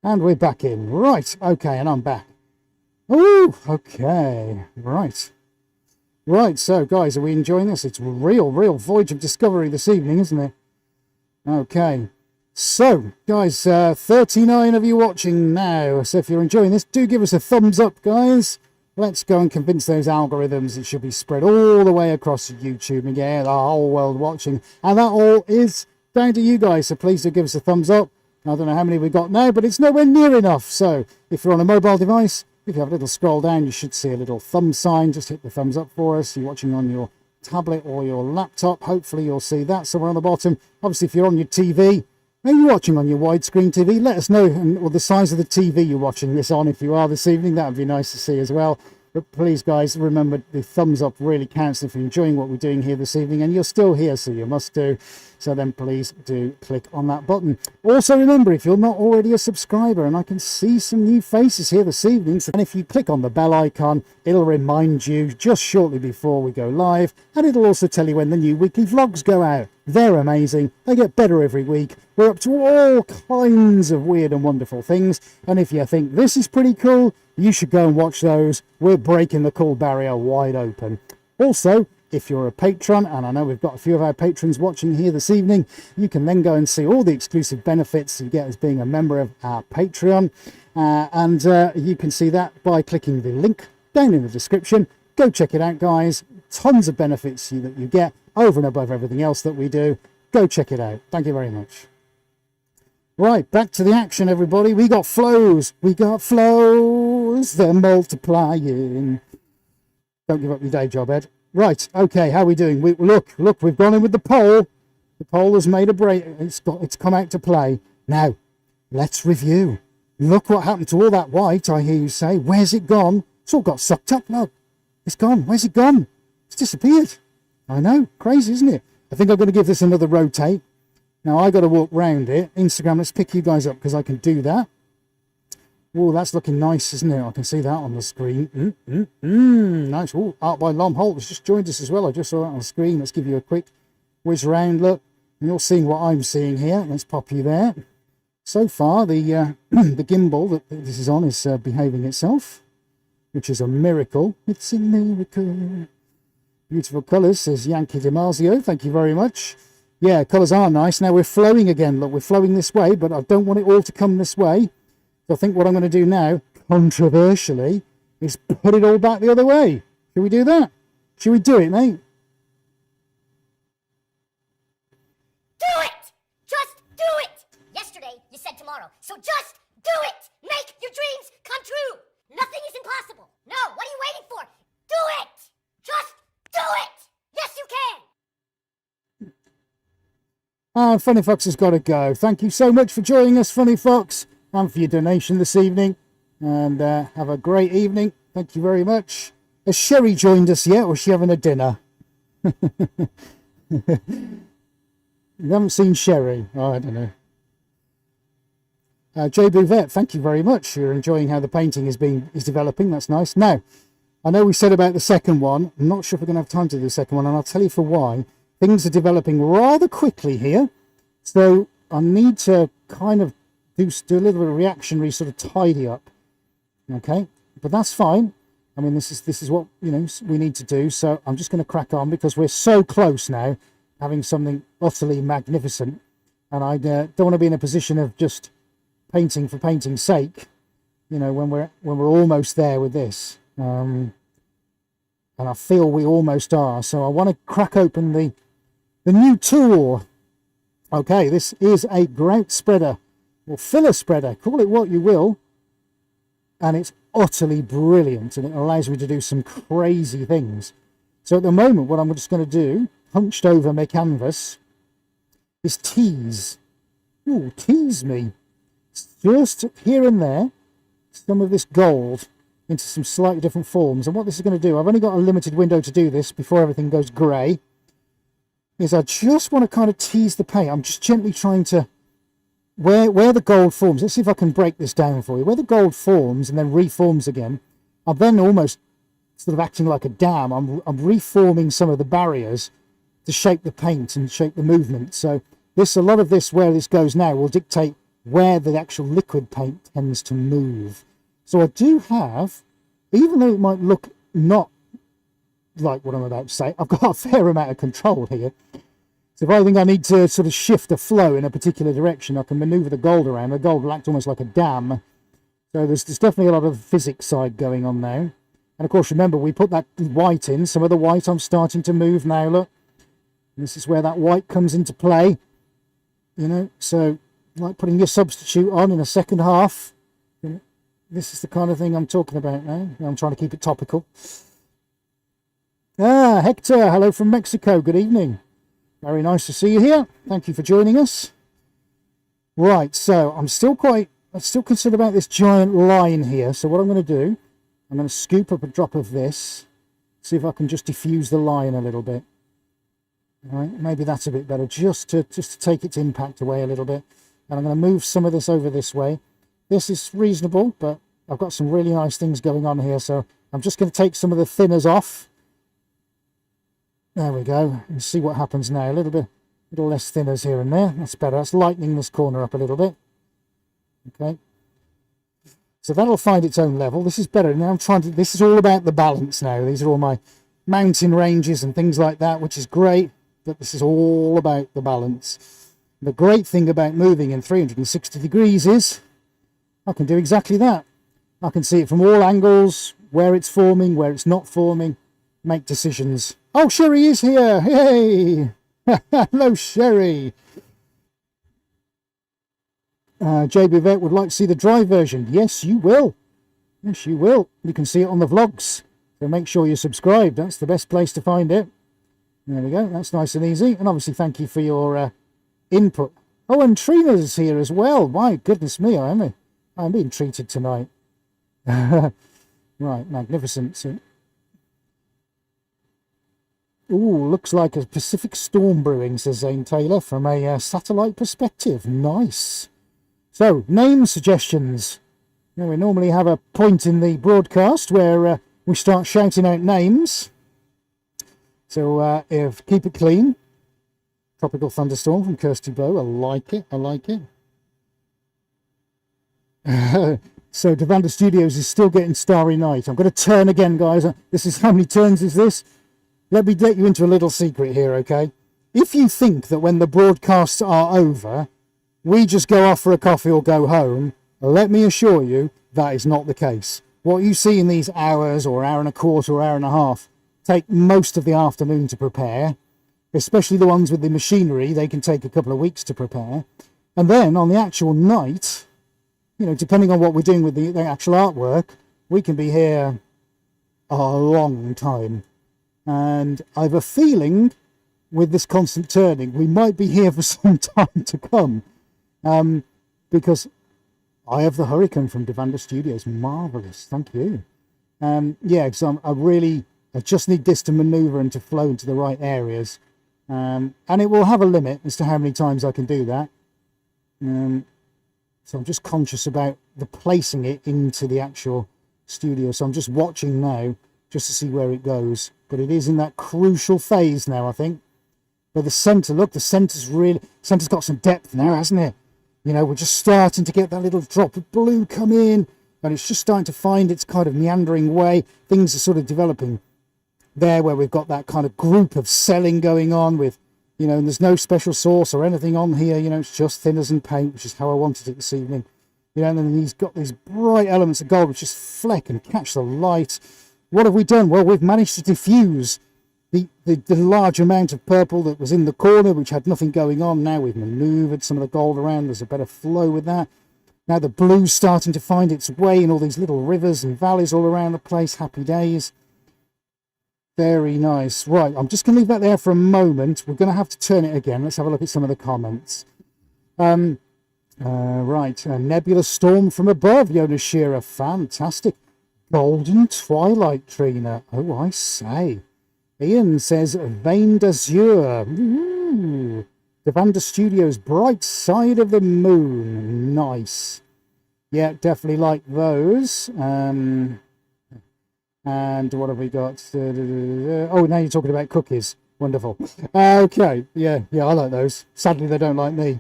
And we're back in. Right, okay, and I'm back. Oh, okay, right. Right, so guys, are we enjoying this? It's a real voyage of discovery this evening, isn't it? Okay, so guys, 39 of you watching now. So if you're enjoying this, do give us a thumbs up, guys. Let's go and convince those algorithms it should be spread all the way across YouTube and get the whole world watching. And that all is down to you guys, so please do give us a thumbs up. I don't know how many we've got now, but it's nowhere near enough. So if you're on a mobile device, if you have a little scroll down, you should see a little thumb sign. Just hit the thumbs up for us. You're watching on your tablet or your laptop. Hopefully you'll see that somewhere on the bottom. Obviously, if you're on your TV, maybe you're watching on your widescreen TV, let us know or the size of the TV you're watching this on. If you are this evening, that would be nice to see as well. But please, guys, remember the thumbs up really counts if you're enjoying what we're doing here this evening, and you're still here, so you must do. So then please do click on that button. Also, remember, if you're not already a subscriber, and I can see some new faces here this evening, and if you click on the bell icon, it'll remind you just shortly before we go live, and it'll also tell you when the new weekly vlogs go out. They're amazing. They get better every week. We're up to all kinds of weird and wonderful things, and if you think this is pretty cool, you should go and watch those. We're breaking the cool barrier wide open. Also, if you're a patron, and I know we've got a few of our patrons watching here this evening, you can then go and see all the exclusive benefits you get as being a member of our Patreon. And you can see that by clicking the link down in the description. Go check it out, guys. Tons of benefits that you get over and above everything else that we do. Go check it out. Thank you very much. Right, back to the action, everybody. We got flows. We got flows. They're multiplying. Don't give up your day job, Ed. Right, okay, how are we doing? Look, we've gone in with the poll. The poll has made a break. It's come out to play. Now, let's review. Look what happened to all that white, I hear you say. Where's it gone? It's all got sucked up. Look, it's gone. Where's it gone? It's disappeared. I know, crazy, isn't it? I think I'm going to give this another rotate. Now, I got to walk round it. Instagram, let's pick you guys up because I can do that. Oh, that's looking nice, isn't it? I can see that on the screen. Nice. Oh, Art by Lom Holt has just joined us as well. I just saw that on the screen. Let's give you a quick whiz round look. And you're seeing what I'm seeing here. Let's pop you there. So far, the the gimbal that this is on is behaving itself, which is a miracle. It's a miracle. Beautiful colours, says Yankee DiMarzio. Thank you very much. Yeah, colours are nice. Now we're flowing again. Look, we're flowing this way, but I don't want it all to come this way. I think what I'm going to do now, controversially, is put it all back the other way. Should we do that? Should we do it, mate?
Do it! Just do it! Yesterday, you said tomorrow, so just do it! Make your dreams come true! Nothing is impossible! No, what are you waiting for? Do it! Just do it! Yes, you can!
And Funny Fox has got to go. Thank you so much for joining us, Funny Fox, and for your donation this evening. And have a great evening. Thank you very much. Has Sherry joined us yet, or is she having a dinner? You haven't seen Sherry? Oh, I don't know. Jay Bouvet, thank you very much. You're enjoying how the painting is developing. That's nice. Now, I know we said about the second one. I'm not sure if we're going to have time to do the second one, and I'll tell you for why. Things are developing rather quickly here, so I need to kind of do a little bit of reactionary sort of tidy up. Okay, but that's fine. I mean, this is what we need to do. So I'm just going to crack on because we're so close now, having something utterly magnificent, and I don't want to be in a position of just painting for painting's sake. When we're almost there with this. And I feel we almost are, so I want to crack open the new tool. Okay, this is a grout spreader or filler spreader, call it what you will, and it's utterly brilliant, and it allows me to do some crazy things. So at the moment, what I'm just going to do, hunched over my canvas, is tease me just here and there some of this gold into some slightly different forms. And what this is going to do, I've only got a limited window to do this before everything goes grey, is I just want to kind of tease the paint. I'm just gently trying to, where the gold forms, let's see if I can break this down for you. Where the gold forms and then reforms again, I'm then almost sort of acting like a dam. I'm reforming some of the barriers to shape the paint and shape the movement. So a lot of this, where this goes now, will dictate where the actual liquid paint tends to move. So I do have, even though it might look not like what I'm about to say, I've got a fair amount of control here. So if I think I need to sort of shift a flow in a particular direction, I can maneuver the gold around. The gold will act almost like a dam. So there's definitely a lot of physics side going on now. And of course, remember, we put that white in. Some of the white I'm starting to move now, look. This is where that white comes into play. So like putting your substitute on in a second half. This is the kind of thing I'm talking about now. I'm trying to keep it topical. Hector, hello from Mexico. Good evening. Very nice to see you here. Thank you for joining us. Right, so I'm still concerned about this giant line here. So what I'm going to do, I'm going to scoop up a drop of this, see if I can just diffuse the line a little bit. All right, maybe that's a bit better, just to take its impact away a little bit. And I'm going to move some of this over this way. This is reasonable, but I've got some really nice things going on here, so I'm just going to take some of the thinners off. There we go, and see what happens now. A little less thinners here and there. That's better. That's lightening this corner up a little bit. Okay, so that'll find its own level. This is better. Now this is all about the balance now. These are all my mountain ranges and things like that, which is great, but this is all about the balance. The great thing about moving in 360 degrees is I can do exactly that. I can see it from all angles, where it's forming, where it's not forming, make decisions. Oh, Sherry is here. Hey! Hello, Sherry. Jay Bouvet would like to see the dry version. Yes, you will. Yes, you will. You can see it on the vlogs. So make sure you're subscribed. That's the best place to find it. There we go. That's nice and easy. And obviously, thank you for your input. Oh, and Trina's here as well. My goodness me, I'm being treated tonight. Right, magnificent. So, ooh, looks like a Pacific storm brewing, says Zane Taylor, from a satellite perspective. Nice. So, name suggestions. Now, we normally have a point in the broadcast where we start shouting out names. So, keep it clean. Tropical Thunderstorm from Kirsty Bow. I like it. I like it. So Devander Studios is still getting Starry Night. I'm going to turn again, guys. This is, how many turns is this? Let me let you into a little secret here, okay? If you think that when the broadcasts are over, we just go off for a coffee or go home, let me assure you that is not the case. What you see in these hours or hour and a quarter or hour and a half take most of the afternoon to prepare, especially the ones with the machinery. They can take a couple of weeks to prepare. And then on the actual night, depending on what we're doing with the actual artwork, we can be here a long time. And I have a feeling with this constant turning, we might be here for some time to come. Because I have the Hurricane from Devander Studios. Marvellous. Thank you. Yeah, because I just need this to maneuver and to flow into the right areas. And it will have a limit as to how many times I can do that. So I'm just conscious about the placing it into the actual studio. So I'm just watching now just to see where it goes. But it is in that crucial phase now, I think. But the centre, look, the centre's got some depth now, hasn't it? You know, we're just starting to get that little drop of blue come in, and it's just starting to find its kind of meandering way. Things are sort of developing there where we've got that kind of group of selling going on with, you know, and there's no special sauce or anything on here, you know, it's just thinners and paint, which is how I wanted it this evening. You know, and then he's got these bright elements of gold which just fleck and catch the light. What have we done? Well, we've managed to diffuse the large amount of purple that was in the corner, which had nothing going on. Now we've manoeuvred some of the gold around. There's a better flow with that. Now the blue's starting to find its way in all these little rivers and valleys all around the place. Happy days. Very nice. Right, I'm just going to leave that there for a moment. We're going to have to turn it again. Let's have a look at some of the comments. Right, a nebulous storm from above, Yonashira. Fantastic. Golden twilight, Trina. Oh, I say. Ian says, Vein d'Azur. Ooh. Devander Studios, Bright Side of the Moon. Nice. Yeah, definitely like those. And what have we got? Oh, now you're talking about cookies. Wonderful. Okay, yeah, I like those. Sadly, they don't like me.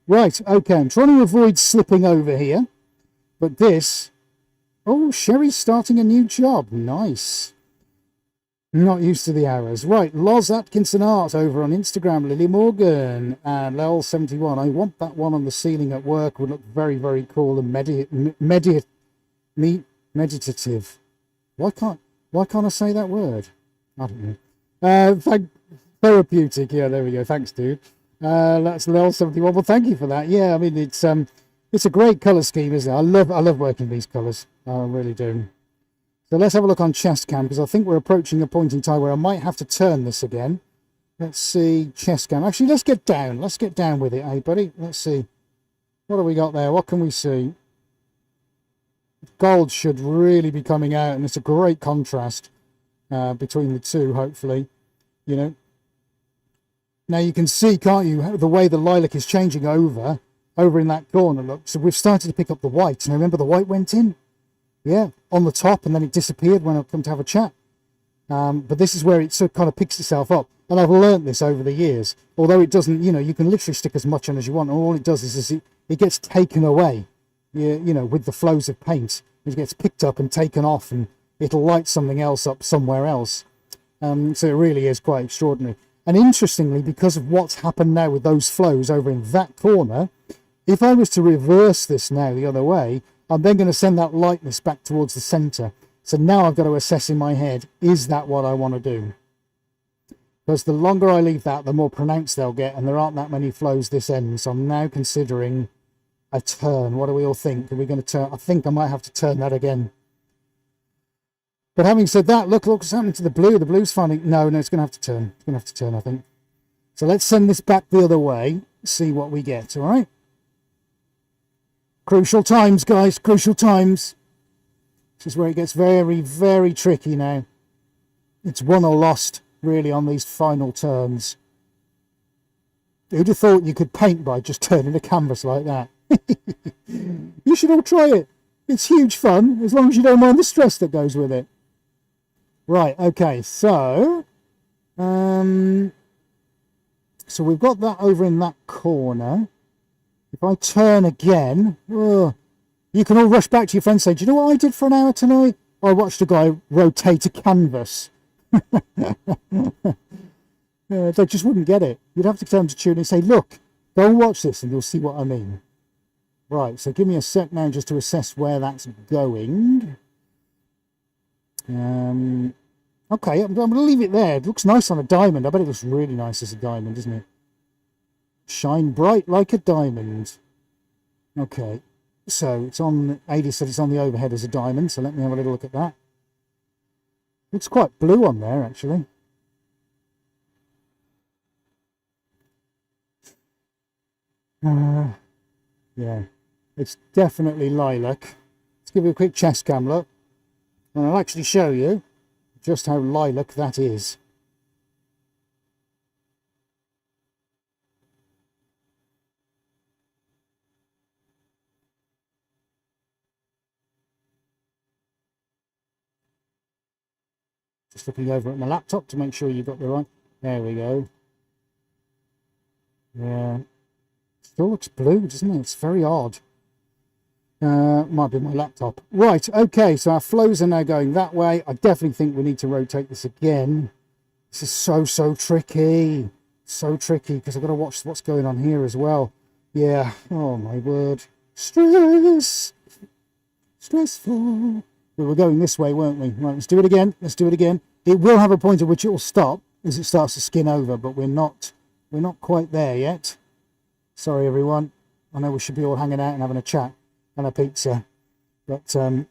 Right, okay, I'm trying to avoid slipping over here. But this... Oh, Sherry's starting a new job. Nice. Not used to the arrows. Right, Loz Atkinson Art over on Instagram, Lily Morgan and Lel71. I want that one on the ceiling at work. Would look very, very cool and meditative. Why can't I say that word? I don't know. Therapeutic. Yeah, there we go. Thanks, dude. That's Lel71. Well, thank you for that. Yeah, I mean it's a great colour scheme, isn't it? I love working these colours. I really do. So let's have a look on chest cam, because I think we're approaching a point in time where I might have to turn this again. Let's see, chest cam. Actually, let's get down. Let's get down with it, eh, buddy? Let's see. What have we got there? What can we see? Gold should really be coming out, and it's a great contrast between the two, hopefully. You know. Now you can see, can't you, the way the lilac is changing over in that corner. Look, so we've started to pick up the white. Now remember the white went in? Yeah, on the top, and then it disappeared when I've come to have a chat. But this is where it sort of kind of picks itself up. And I've learnt this over the years. Although it doesn't, you know, you can literally stick as much on as you want. And all it does is it gets taken away, you know, with the flows of paint. It gets picked up and taken off, and it'll light something else up somewhere else. So it really is quite extraordinary. And interestingly, because of what's happened now with those flows over in that corner, if I was to reverse this now the other way, I'm then going to send that lightness back towards the centre. So now I've got to assess in my head, is that what I want to do? Because the longer I leave that, the more pronounced they'll get, and there aren't that many flows this end. So I'm now considering a turn. What do we all think? Are we going to turn? I think I might have to turn that again. But having said that, look what's happening to the blue. The blue's finding... No, it's going to have to turn. It's going to have to turn, I think. So let's send this back the other way, see what we get, all right? Crucial times, guys, crucial times. This is where it gets very, very tricky now. It's won or lost, really, on these final turns. Who'd have thought you could paint by just turning a canvas like that? You should all try it. It's huge fun, as long as you don't mind the stress that goes with it. Right, okay, so... so we've got that over in that corner. If I turn again, you can all rush back to your friends and say, do you know what I did for an hour tonight? I watched a guy rotate a canvas. They just wouldn't get it. You'd have to tell them to tune in and say, look, go and watch this and you'll see what I mean. Right, so give me a sec now just to assess where that's going. Okay, I'm going to leave it there. It looks nice on a diamond. I bet it looks really nice as a diamond, doesn't it? Shine bright like a diamond. Okay, so it's on... Adi said it's on the overhead as a diamond, so let me have a little look at that. Looks quite blue on there, actually. Yeah, it's definitely lilac. Let's give you a quick chest cam look, and I'll actually show you just how lilac that is. Just looking over at my laptop to make sure you've got the right. There we go. Yeah. Still looks blue, doesn't it? It's very odd. Might be my laptop. Right, okay, so our flows are now going that way. I definitely think we need to rotate this again. This is so tricky. So tricky, because I've got to watch what's going on here as well. Yeah, oh my word. Stress! Stressful. We were going this way, weren't we? Right, let's do it again. Let's do it again. It will have a point at which it will stop as it starts to skin over, but we're not quite there yet. Sorry, everyone. I know we should be all hanging out and having a chat and a pizza, but I've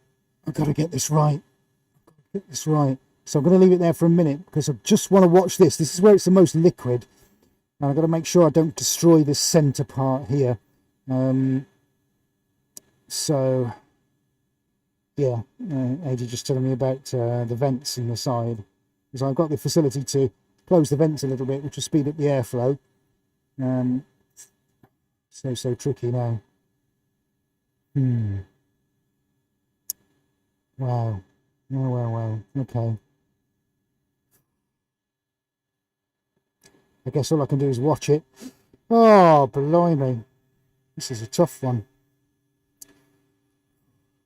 got to get this right. So I'm going to leave it there for a minute because I just want to watch this. This is where it's the most liquid, and I've got to make sure I don't destroy this center part here. So yeah, AJ just telling me about the vents in the side, because I've got the facility to close the vents a little bit, which will speed up the airflow. So tricky now. Wow. Well. Okay. I guess all I can do is watch it. Oh, blimey. This is a tough one.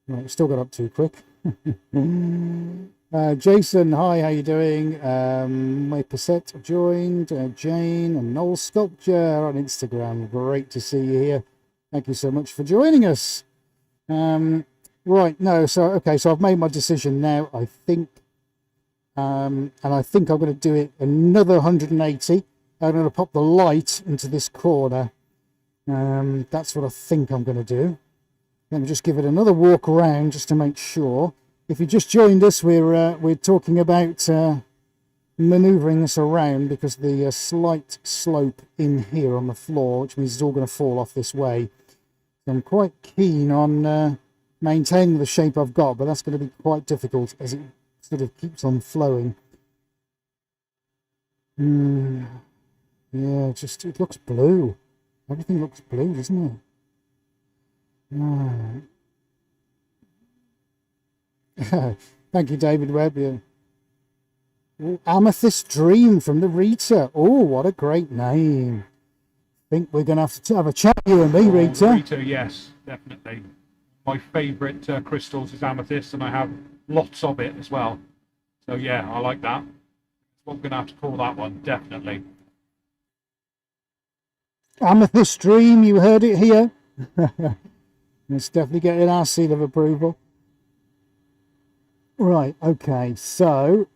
Right, still got up too quick. Jason, hi, how you doing? My Passette joined. Jane and Noel Sculpture on Instagram. Great to see you here. Thank you so much for joining us. Right, no, so I've made my decision now, I think. And I think I'm going to do it another 180. I'm going to pop the light into this corner. That's what I think I'm going to do. Let me just give it another walk around just to make sure. If you just joined us, we're talking about manoeuvring this around because the slight slope in here on the floor, which means it's all going to fall off this way. So I'm quite keen on maintaining the shape I've got, but that's going to be quite difficult as it sort of keeps on flowing. Yeah, it looks blue. Everything looks blue, doesn't it? Thank you, David Webb. Yeah. Ooh, Amethyst Dream from the Rita. Oh, what a great name. I think we're going to have a chat, you and me, Rita.
Rita, yes, definitely. My favourite crystals is amethyst, and I have lots of it as well. So yeah, I like that. What we're going to have to call that one, definitely.
Amethyst Dream, you heard it here. It's definitely getting our seal of approval. Right, okay, so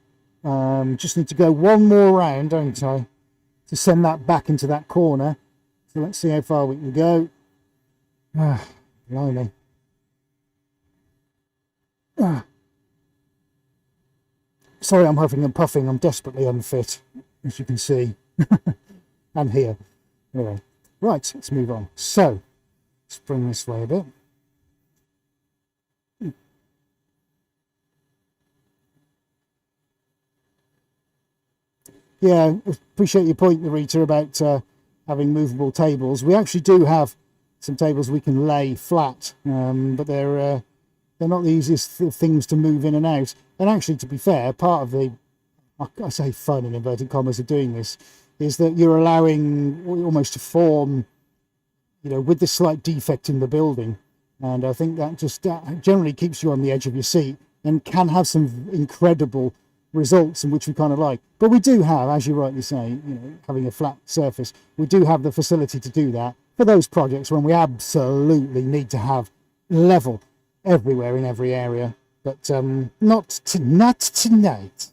just need to go one more round, don't I, to send that back into that corner. So let's see how far we can go. Blimey. Sorry, I'm huffing and puffing. I'm desperately unfit, as you can see. And here. Anyway, right, let's move on. So, let's bring this way a bit. Yeah, appreciate your point, Rita, about having movable tables. We actually do have some tables we can lay flat, but they're not the easiest things to move in and out. And actually, to be fair, part of the, I say fun in inverted commas of doing this, is that you're allowing almost to form, with this slight defect in the building. And I think that generally keeps you on the edge of your seat and can have some incredible results in which we kind of like. But we do have, as you rightly say, having a flat surface, we do have the facility to do that for those projects when we absolutely need to have level everywhere in every area. But not tonight.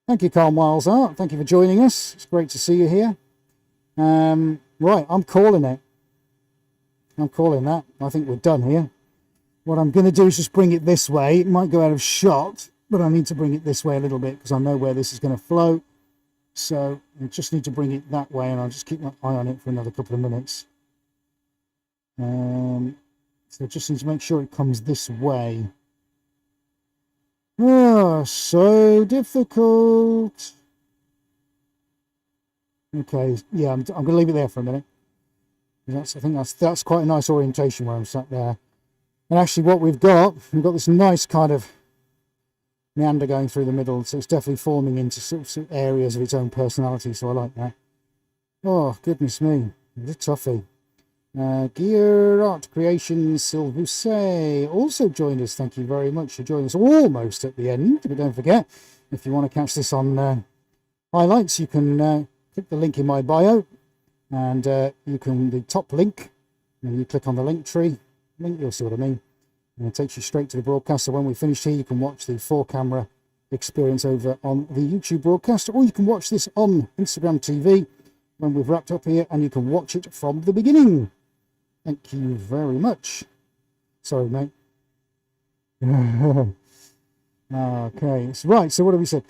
Thank you, Carl Miles Art. Thank you for joining us. It's great to see you here. Right, I'm calling it. I'm calling that. I think we're done here. What I'm going to do is just bring it this way. It might go out of shot, but I need to bring it this way a little bit because I know where this is going to flow. So I just need to bring it that way, and I'll just keep my eye on it for another couple of minutes. So just need to make sure it comes this way. Oh, so difficult. Okay, yeah, I'm going to leave it there for a minute. I think that's quite a nice orientation where I'm sat there. And actually what we've got this nice kind of meander going through the middle, so it's definitely forming into sort of areas of its own personality, so I like that. Oh, goodness me, it's a toughie. Gear Art Creations Silvuse also joined us. Thank you very much for joining us almost at the end. But don't forget, if you want to catch this on highlights, you can click the link in my bio, and you can, the top link, and you click on the link tree, you'll see what I mean, and it takes you straight to the broadcast. So when we finish here, you can watch the 4-camera experience over on the YouTube broadcast, or you can watch this on Instagram TV when we've wrapped up here, and you can watch it from the beginning. Thank you very much. Sorry, mate. Okay, right, so what have we said?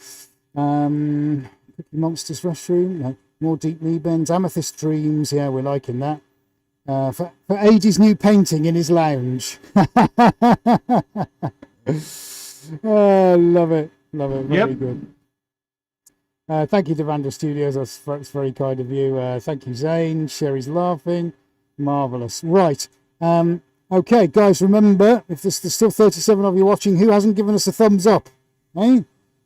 Cookie Monsters Restroom, no. More Deep Knee Bends, Amethyst Dreams, yeah, we're liking that. For Age's new painting in his lounge. Oh, love it, very good. Thank you to Vanda Studios, that's very kind of you. Thank you, Zane. Sherry's laughing. Marvellous. Right. Okay, guys, remember, if there's still 37 of you watching, who hasn't given us a thumbs up? Eh?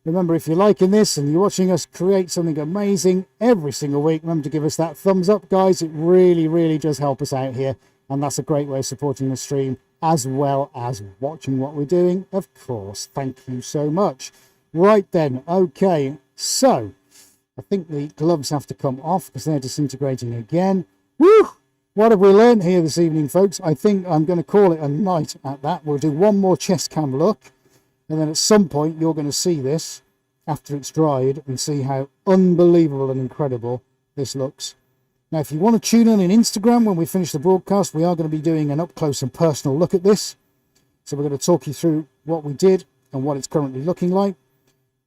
Remember, if you're liking this and you're watching us create something amazing every single week, remember to give us that thumbs up, guys. It really, really does help us out here. And that's a great way of supporting the stream, as well as watching what we're doing, of course. Thank you so much. Right then, okay. So, I think the gloves have to come off because they're disintegrating again. Woo! What have we learned here this evening, folks? I think I'm going to call it a night at that. We'll do one more chest cam look. And then at some point, you're going to see this after it's dried and see how unbelievable and incredible this looks. Now, if you want to tune in Instagram when we finish the broadcast, we are going to be doing an up-close and personal look at this. So we're going to talk you through what we did and what it's currently looking like.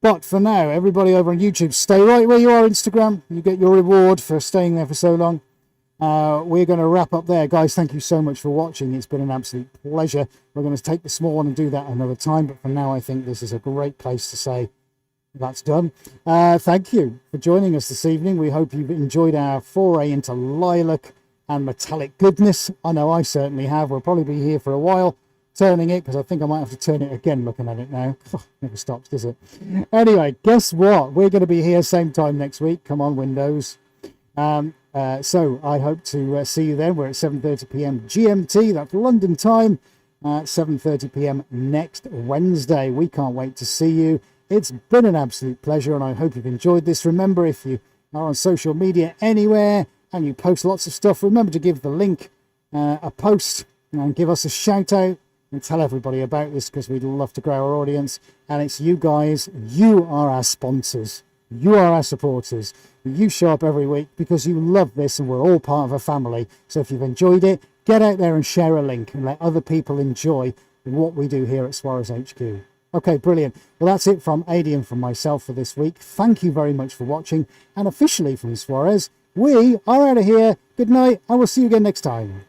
But for now, everybody over on YouTube, stay right where you are, Instagram. You get your reward for staying there for so long. We're going to wrap up there. Guys, thank you so much for watching. It's been an absolute pleasure. We're going to take the small one and do that another time. But for now, I think this is a great place to say that's done. Thank you for joining us this evening. We hope you've enjoyed our foray into lilac and metallic goodness. I know I certainly have. We'll probably be here for a while turning it, because I think I might have to turn it again looking at it now. Never stops, does it? Anyway, guess what? We're going to be here same time next week. Come on, Windows. So I hope to see you then. We're at 7:30 p.m. GMT. That's London time. 7:30 p.m. next Wednesday. We can't wait to see you. It's been an absolute pleasure, and I hope you've enjoyed this. Remember, if you are on social media anywhere and you post lots of stuff, remember to give the link a post and give us a shout out and tell everybody about this, because we'd love to grow our audience. And it's you guys. You are our sponsors. You are our supporters. You show up every week because you love this, and we're all part of a family. So if you've enjoyed it, get out there and share a link and let other people enjoy what we do here at Suarez HQ. Okay, brilliant. Well, that's it from Adi and from myself for this week. Thank you very much for watching. And officially from Suarez, we are out of here. Good night, and we'll see you again next time.